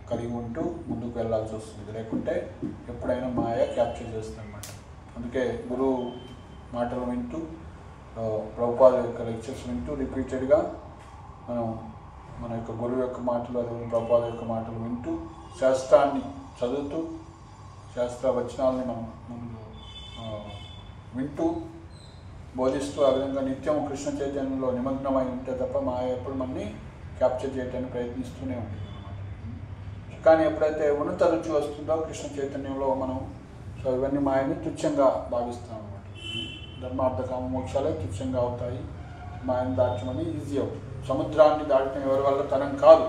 కలిగి ఉంటూ ముందుకు వెళ్ళాల్సి వస్తుంది. లేకుంటే ఎప్పుడైనా మాయ క్యాప్చర్ చేస్తుంది అన్నమాట. అందుకే గురువు మాటలు వింటూ ప్రభుపాద యొక్క లెక్చర్స్ వింటూ రిపీటెడ్గా మన యొక్క గురువు యొక్క మాటలు, అదే ప్రభుపాద యొక్క మాటలు వింటూ శాస్త్రాన్ని చదువుతూ శాస్త్ర వచనాలని మనం వింటూ బోధిస్తూ ఆ విధంగా నిత్యం కృష్ణ చైతన్యంలో నిమగ్నమై ఉంటే తప్ప మాయ ఎప్పుడు మనని క్యాప్చర్ చేయడానికి ప్రయత్నిస్తూనే ఉంటుంది అన్నమాట. కానీ ఎప్పుడైతే ఉన్నత రుచి వస్తుందో కృష్ణ చైతన్యంలో మనం సో ఇవన్నీ మాయని తుచ్చంగా భావిస్తాం అన్నమాట. ధర్మార్థ కామ మోక్షాలే తుచ్చంగా అవుతాయి. మాయను దాటమని ఈజీ అవుతుంది. సముద్రాన్ని దాటడం ఎవరి వల్ల తరం కాదు,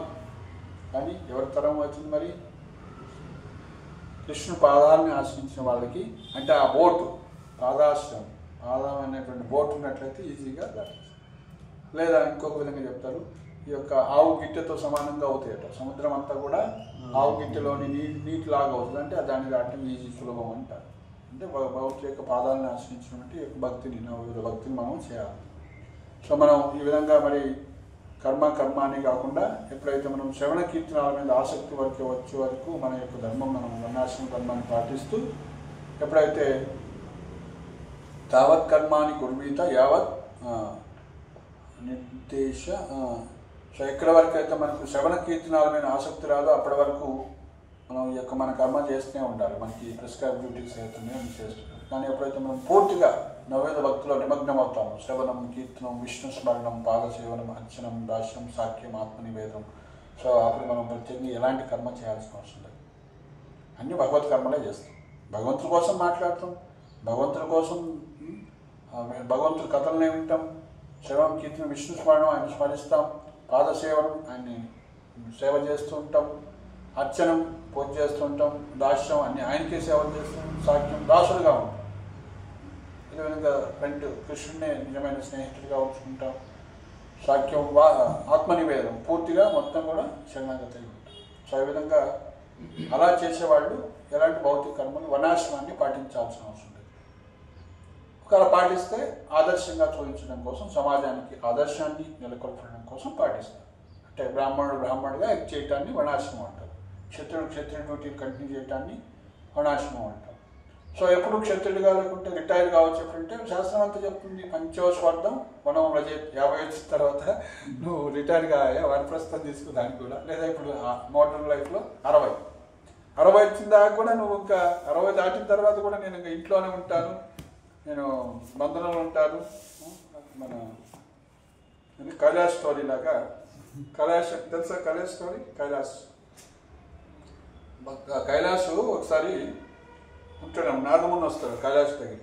కానీ ఎవరి తరం అవుతుంది మరి? కృష్ణ పాదాలని ఆశ్రయించిన వాళ్ళకి. అంటే ఆ బోటు పాదాశ్రయం, పాదం అనేటువంటి బోట్ ఉన్నట్లయితే ఈజీగా దాటచ్చు. లేదా ఇంకొక విధంగా చెప్తారు, ఈ యొక్క ఆవు గిట్టెతో సమానంగా అవుతాయట. సముద్రం అంతా కూడా ఆవు గిట్టెలోని నీటిలాగా అవుతుంది. అంటే దాన్ని దాటడం ఈజీ, సులభం అంటారు. అంటే భగవంతుడి యొక్క పాదాలను ఆశ్రయించినటువంటి యొక్క భక్తిని, వివిధ భక్తిని మనం చేయాలి. సో మనం ఈ విధంగా మరి కర్మ అని కాకుండా ఎప్పుడైతే మనం శ్రవణ కీర్తనాల మీద ఆసక్తి వచ్చే వరకు మన యొక్క ధర్మం, మనం వర్ణాశ్రమ ధర్మాన్ని పాటిస్తూ ఎప్పుడైతే తావత్ కర్మాని కుర్వీత యావత్ నిర్దేశ, సో ఎక్కడి వరకు అయితే మనకు శ్రవణ కీర్తనాల మీద ఆసక్తి రాదో అప్పటి వరకు మనం ఈ యొక్క మన కర్మ చేస్తూనే ఉండాలి. మనకి ప్రిస్క్రైబ్ డ్యూటీస్ అవుతున్నాయి చేస్తున్నాం. కానీ ఎప్పుడైతే మనం పూర్తిగా నవేద భక్తిలో నిమగ్నం అవుతాము, శ్రవణం కీర్తనం విష్ణు స్మరణం పాదసేవనం అర్చనం దాస్యం సాఖ్యం ఆత్మనివేదం, సో అప్పుడు మనం ప్రత్యేకంగా ఎలాంటి కర్మ చేయాల్సిన అవసరం లేదు. అన్నీ భగవత్ కర్మలే చేస్తాం. భగవంతుడి కోసం మాట్లాడతాం, భగవంతుడి కోసం భగవంతుడి కథలనే వింటాం, శ్రవణం కీర్తనం విష్ణు స్మరణం ఆయన స్మరిస్తాం, పాదసేవనం ఆయన్ని సేవ చేస్తూ ఉంటాం, అర్చనం పూజ చేస్తూ ఉంటాం, దాస్యం అన్ని ఆయనకే సేవలు చేస్తాం, సాఖ్యం దాసులుగా ఉంటాం. ఇదే విధంగా ఫ్రెండ్ కృష్ణుడినే నిజమైన స్నేహితుడిగా ఉంచుకుంటాం. సాఖ్యం ఆత్మనివేదం పూర్తిగా మొత్తం కూడా శరణాగతి అయి ఉంటాం. సో ఈ విధంగా అలా చేసేవాళ్ళు ఎలాంటి భౌతిక కర్మలు వర్ణాశ్రమాన్ని పాటించాల్సిన అవసరం లేదు. ఒకవేళ పాటిస్తే ఆదర్శంగా చూపించడం కోసం, సమాజానికి ఆదర్శాన్ని నెలకొల్పడం కోసం పాటిస్తారు. అంటే బ్రాహ్మణుడుగా యాక్ట్ చేయటాన్ని వర్ణాశ్రమం అంటారు. క్షత్రుడు డ్యూటీని కంటిన్యూ చేయటాన్ని వర్ణాశ్రమం అంటారు. సో ఎప్పుడు క్షత్రుడిగా లేకుంటే రిటైర్ కావచ్చు ఎప్పుడంటే శాస్త్రం అంతా చెప్తుంది పంచోస్వార్థం వనం రజత్ 50 వచ్చిన తర్వాత నువ్వు రిటైర్గా వానప్రస్థం తీసుకున్నాను కూడా, లేదా ఇప్పుడు మోడర్న్ లైఫ్లో 60 వచ్చిన దాకా కూడా నువ్వు ఇంకా 60 దాటిన తర్వాత కూడా నేను ఇంకా ఇంట్లోనే ఉంటాను, నేను బంధనంలో ఉంటాను. మన కైలాష్ స్టోరీ లాగా, కైలాష్ తెలుసా? కైలాష్ స్టోరీ, కైలాష్ ఒకసారి ఉంటాడు, నారదముని వస్తాడు కైలాష్ దగ్గర,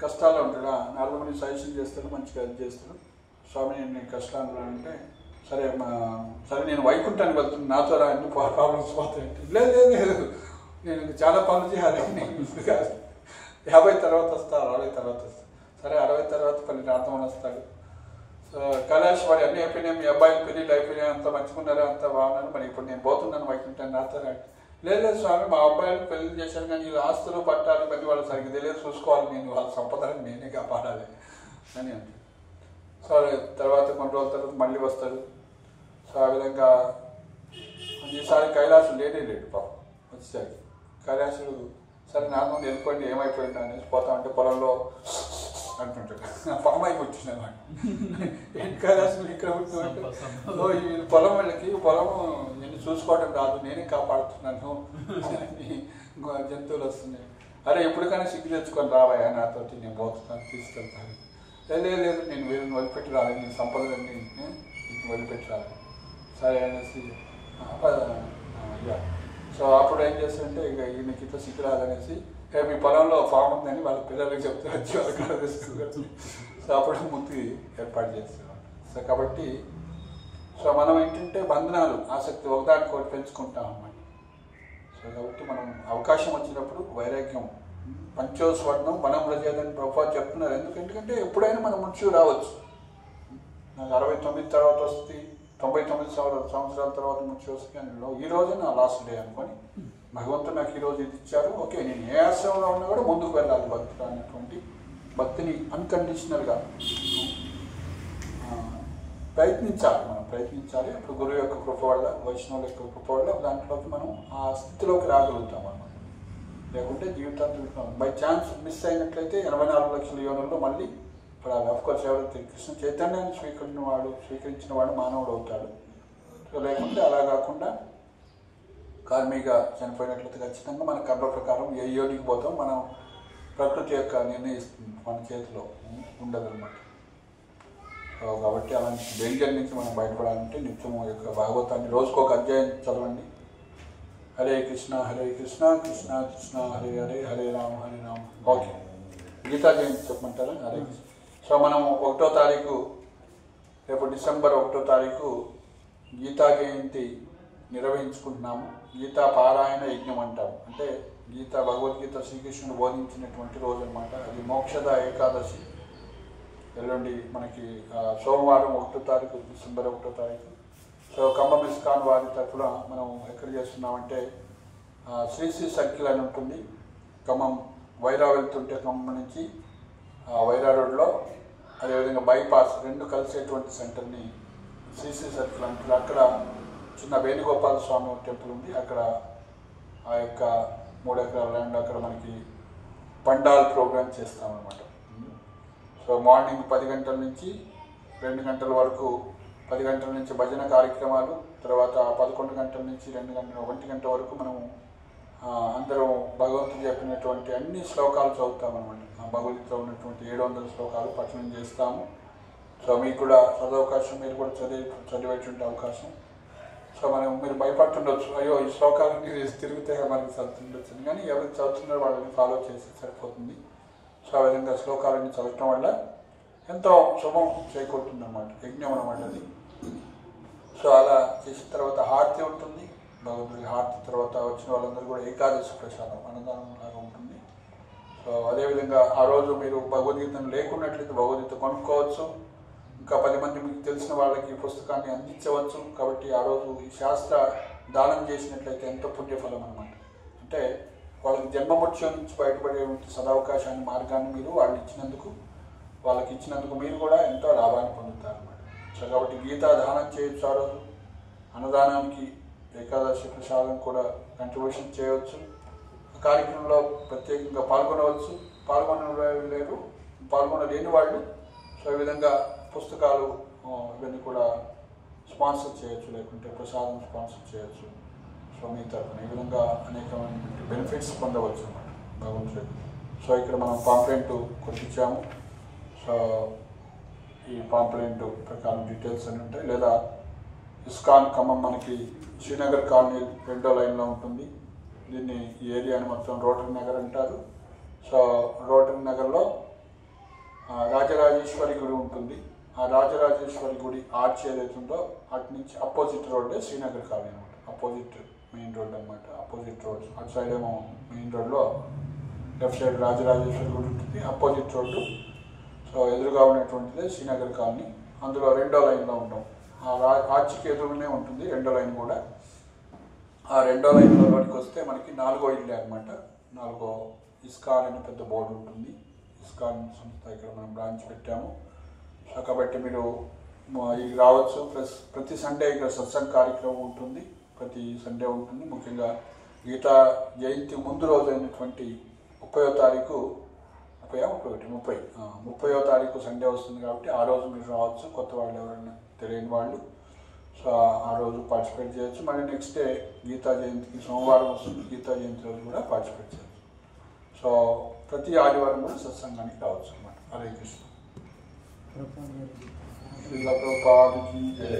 కష్టాల్లో ఉంటాడు. నారదముని సజెషన్ చేస్తాడు, మంచిగా అది చేస్తాడు. స్వామి నేను కష్టాలు అంటే సరే నేను వైకుంఠానికి వెళ్తున్నాను, నాతో అన్ని ప్రాబ్లమ్స్ పోతాయంటే లేదు నేను చాలా పనులు చేయాలి, నేను 50 తర్వాత వస్తా, 60 తర్వాత వస్తా. సరే 60 తర్వాత పని నారదముని వస్తాడు. సో కైలాష్ వారి అన్నీ అయిపోయినాయి, మీ అబ్బాయిలు పెళ్ళిళ్ళు అయిపోయినాయి, అంత మంచుకున్నారా, అంత బాగున్నాను, మరి ఇప్పుడు నేను పోతున్నాను వైకుంఠాన్ని నాతో. లేదు స్వామి మా అబ్బాయిలు పెళ్లి చేశారు కానీ వీళ్ళు ఆస్తులు పట్టాలి బట్టి వాళ్ళు సరిగ్గా తెలియదు, చూసుకోవాలి, నేను వాళ్ళ సంపదలను నేనే కాపాడాలి అని అంటే. సో తర్వాత కొన్ని రోజుల తర్వాత మళ్ళీ వస్తాడు. సో ఆ విధంగా ఈసారి కైలాసం లేడు పాపం. వచ్చేసరికి కైలాసుడు సరే నార్మల్ వెళ్ళిపోయింది, ఏమైపోయింది అనేసి పోతా ఉంటే పొలంలో అంటుంటాడు, పాము అయిపోయి వచ్చిందన్నమాట. ఏంటి కైలాసం ఇక్కడ ఉంటుందంటే ఈ పొలం వాళ్ళకి పొలం నేను చూసుకోవడం రాదు, నేనే కాపాడుతున్నాను, జంతువులు వస్తున్నాయి. అరే ఎప్పటికైనా సిగ్గు తెచ్చుకొని రావాయా నాతోటి, నేను పోతున్నాను తీసుకెళ్తాను. లేదు నేను వీళ్ళని వదిలిపెట్టి రాలేదు, నేను సంపదలన్నీ వదిలిపెట్టి రాలేదు. సరే అనేసి సో అప్పుడు ఏం చేస్తారంటే ఇక ఈయనకి ఇట్లా సిగ్గు రాదనేసి మీ పొలంలో ఫామ్ ఉందని వాళ్ళ పిల్లలకి చెప్తే వచ్చి వాళ్ళ తీసుకుంటారు. సో అప్పుడు ముందు ఏర్పాటు చేస్తారు. సో కాబట్టి సో మనం ఏంటంటే బంధనాలు ఆసక్తి ఒకదానికోటి పెంచుకుంటాం అన్నమాట. సో కాబట్టి మనం అవకాశం వచ్చినప్పుడు వైరాగ్యం పంచోస్వర్ణం వనం రజేదని ప్రభుత్వాలు చెప్తున్నారు. ఎందుకంటే ఎప్పుడైనా మనం మృత్యు రావచ్చు. నాకు 69 తర్వాత వస్తుంది, 99 సంవత్సరాల తర్వాత మృత్యు వస్తుంది అని ఈ రోజు నా లాస్ట్ డే అనుకొని భగవంతుడు నాకు ఈరోజు ఇది ఇచ్చారు, ఓకే నేను ఏ ఆశ్రమంలో ఉన్నా కూడా ముందుకు వెళ్ళాలి భక్తులు అనేటువంటి భక్తిని అన్కండిషనల్గా ప్రయత్నించాలి. మనం ప్రయత్నించాలి. అప్పుడు గురువు యొక్క కృప వల్ల, వైష్ణవుల యొక్క కృప వల్ల దాంట్లోకి మనం ఆ స్థితిలోకి రాగలుగుతాం అన్నమాట. లేకుంటే జీవితాంతం బై ఛాన్స్ మిస్ అయినట్లయితే 84 లక్షల యోనుల్లో మళ్ళీ ఇప్పుడు అఫ్కోర్స్ ఎవరైతే కృష్ణ చైతన్యాన్ని స్వీకరించిన వాడు మానవుడు అవుతాడు. సో లేకుంటే అలా కాకుండా కార్మిగా చనిపోయినట్లయితే ఖచ్చితంగా మన కర్మ ప్రకారం ఏ యోనికి పోతాం మనం ప్రకృతి యొక్క నిర్ణయిస్తుంది, మన చేతిలో ఉండదన్నమాట. సో కాబట్టి అలాంటి డేంజర్ నుంచి మనం బయటపడాలంటే నిత్యము యొక్క భాగవతాన్ని రోజుకు ఒక అధ్యాయం చదవండి. హరే కృష్ణ కృష్ణ కృష్ణ హరే హరే, హరే రామ హరే రామ. ఓకే, గీతా జయంతి చెప్పమంటారా? హరే కృష్ణ. సో మనం 1వ తారీఖు రేపు డిసెంబర్ 1వ తారీఖు గీతా జయంతి నిర్వహించుకుంటున్నాము. గీతా పారాయణ యజ్ఞం అంటాము. అంటే భగవద్గీత శ్రీకృష్ణుడు బోధించినటువంటి రోజు అనమాట. అది మోక్షద ఏకాదశి. ఎల్లుండి మనకి సోమవారం 1వ తారీఖు డిసెంబర్ 1వ తారీఖు. సో ఖమ్మం ఇస్కాన్ వారి తరఫున మనం ఎక్కడ చేస్తున్నామంటే శ్రీ సర్కిల్ అని ఉంటుంది. ఖమ్మం వైరా వెళ్తుంటే ఖమ్మం నుంచి వైరా రోడ్లో, అదేవిధంగా బైపాస్ 2 కలిసేటువంటి సెంటర్ని శ్రీ సర్కిల్ అంటారు. అక్కడ చిన్న వేణుగోపాల స్వామి టెంపుల్ ఉంది. అక్కడ ఆ యొక్క 3 ఎకరాల ల్యాండ్ అక్కడ మనకి పండాల్ ప్రోగ్రామ్ చేస్తామన్నమాట. సో మార్నింగ్ 10 గంటల నుంచి 2 గంటల వరకు, 10 గంటల నుంచి భజన కార్యక్రమాలు, తర్వాత 11 గంటల నుంచి 1 గంట వరకు మనము అందరం భగవంతుడు చెప్పినటువంటి అన్ని శ్లోకాలు చదువుతామన్నమాట. భగవద్గీతలో ఉన్నటువంటి 700 శ్లోకాలు పఠనం చేస్తాము. సో మీకు కూడా చదవకాశం, మీరు కూడా చదివేటువంటి అవకాశం. సో మీరు భయపడుతుండొచ్చు, అయ్యో ఈ శ్లోకాలన్నీ తిరిగితే మనకి చదువుతుండొచ్చు, కానీ ఎవరికి చదువుతున్నారో వాళ్ళని ఫాలో చేస్తే సరిపోతుంది. సో ఆ విధంగా శ్లోకాలన్నీ చదవటం వల్ల ఎంతో శుభం చేకూరుతుంది అన్నమాట, యజ్ఞం అన్నమాట అది. సో అలా చేసిన తర్వాత హారతి ఉంటుంది. భగవంతుడికి హారతి తర్వాత వచ్చిన వాళ్ళందరూ కూడా ఏకాదశి ప్రసాదం అన్నదానం లాగా ఉంటుంది. సో అదేవిధంగా ఆ రోజు మీరు భగవద్గీతను లేకున్నట్లయితే భగవద్గీత కొనుక్కోవచ్చు. ఇంకా 10 మంది మీకు తెలిసిన వాళ్ళకి ఈ పుస్తకాన్ని అందించవచ్చు. కాబట్టి ఆ రోజు ఈ శాస్త్ర దానం చేసినట్లయితే ఎంతో పుణ్యఫలం అన్నమాట. అంటే వాళ్ళకి జన్మమృత్యం నుంచి బయటపడే సదవకాశాన్ని, మార్గాన్ని మీరు వాళ్ళకి ఇచ్చినందుకు మీరు కూడా ఎంతో లాభాన్ని పొందుతారు అన్నమాట. సో కాబట్టి గీతా దానం చేయొచ్చు ఆ రోజు. అన్నదానానికి ఏకాదశి ప్రసాదం కూడా కంట్రిబ్యూషన్ చేయవచ్చు. ఆ కార్యక్రమంలో ప్రత్యేకంగా పాల్గొనవచ్చు. పాల్గొనలేని వాళ్ళు సో ఈ విధంగా పుస్తకాలు ఇవన్నీ కూడా స్పాన్సర్ చేయొచ్చు, లేకుంటే ప్రసాదం స్పాన్సర్ చేయొచ్చు. సో మీ తరఫున ఈ విధంగా అనేకమైనటువంటి బెనిఫిట్స్ పొందవచ్చు అన్నమాట భగవంతుడు. సో ఇక్కడ మనం పాంప్లెంట్ కొట్టించాము. సో ఈ పాంప్లెంట్ ప్రకారం డీటెయిల్స్ అని ఉంటాయి. లేదా ఇస్కాన్ ఖమ్మం మనకి శ్రీనగర్ కాలనీ 2వ లైన్లో ఉంటుంది. దీన్ని ఈ ఏరియాని మొత్తం రోటరీ నగర్ అంటారు. సో రోటరీ నగర్లో రాజరాజేశ్వరి గుడి ఉంటుంది. ఆ రాజరాజేశ్వరి గుడి ఆర్చ్ ఏదైతుందో అటు నుంచి అపోజిట్ రోడ్డే శ్రీనగర్ కాలనీ అనమాట. అపోజిట్ మెయిన్ రోడ్ అనమాట. అపోజిట్ రోడ్ అటు సైడ్ ఏమో మెయిన్ రోడ్లో లెఫ్ట్ సైడ్ రాజరాజేశ్వరి గుడి ఉంటుంది. అపోజిట్ రోడ్డు సో ఎదురుగా ఉన్నటువంటిదే శ్రీనగర్ కాలనీ. అందులో 2వ లైన్లో ఉంటాం. ఆ ఆర్చికి ఎదురుగానే ఉంటుంది 2వ లైన్ కూడా. ఆ 2వ లైన్లోకి వస్తే మనకి 4వ ఇల్లే అనమాట. 4వ ఇస్కాన్ అనే పెద్ద బోర్డు ఉంటుంది. ఇస్కాన్ సంస్థ ఇక్కడ మనం బ్రాంచ్ పెట్టాము. సో కాబట్టి మీరు ఇది రావచ్చు. ప్లస్ ప్రతి సండే ఇక్కడ సత్సంగ్ కార్యక్రమం ఉంటుంది. ప్రతి సండే ఉంటుంది. ముఖ్యంగా గీతా జయంతి ముందు రోజు అయినటువంటి 30వ తారీఖు 30వ తారీఖు సండే వస్తుంది కాబట్టి ఆ రోజు మీరు రావచ్చు. కొత్త వాళ్ళు ఎవరైనా తెలియని వాళ్ళు సో ఆ రోజు పార్టిసిపేట్ చేయొచ్చు. మళ్ళీ నెక్స్ట్ డే గీతా జయంతికి సోమవారం వస్తుంది. గీతా జయంతి రోజు కూడా పార్టిసిపేట్ చేయొచ్చు. సో ప్రతి ఆదివారం కూడా సత్సంగానికి రావచ్చు అన్నమాట. హరే కృష్ణ. శ్రీల ప్రభుపాదకి జై.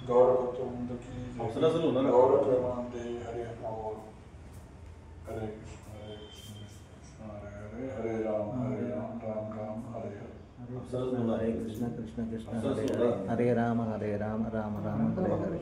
గౌరవతుందకి గౌరవ ప్రేమానందే. హరే రామ హరే కృష్ణ హరే కృష్ణ కృష్ణ హరే హరే హరే రామ రామ రామ హరే హరే. హరే కృష్ణ కృష్ణ కృష్ణ హరే హరే హరే రామ రామ హరే హరే.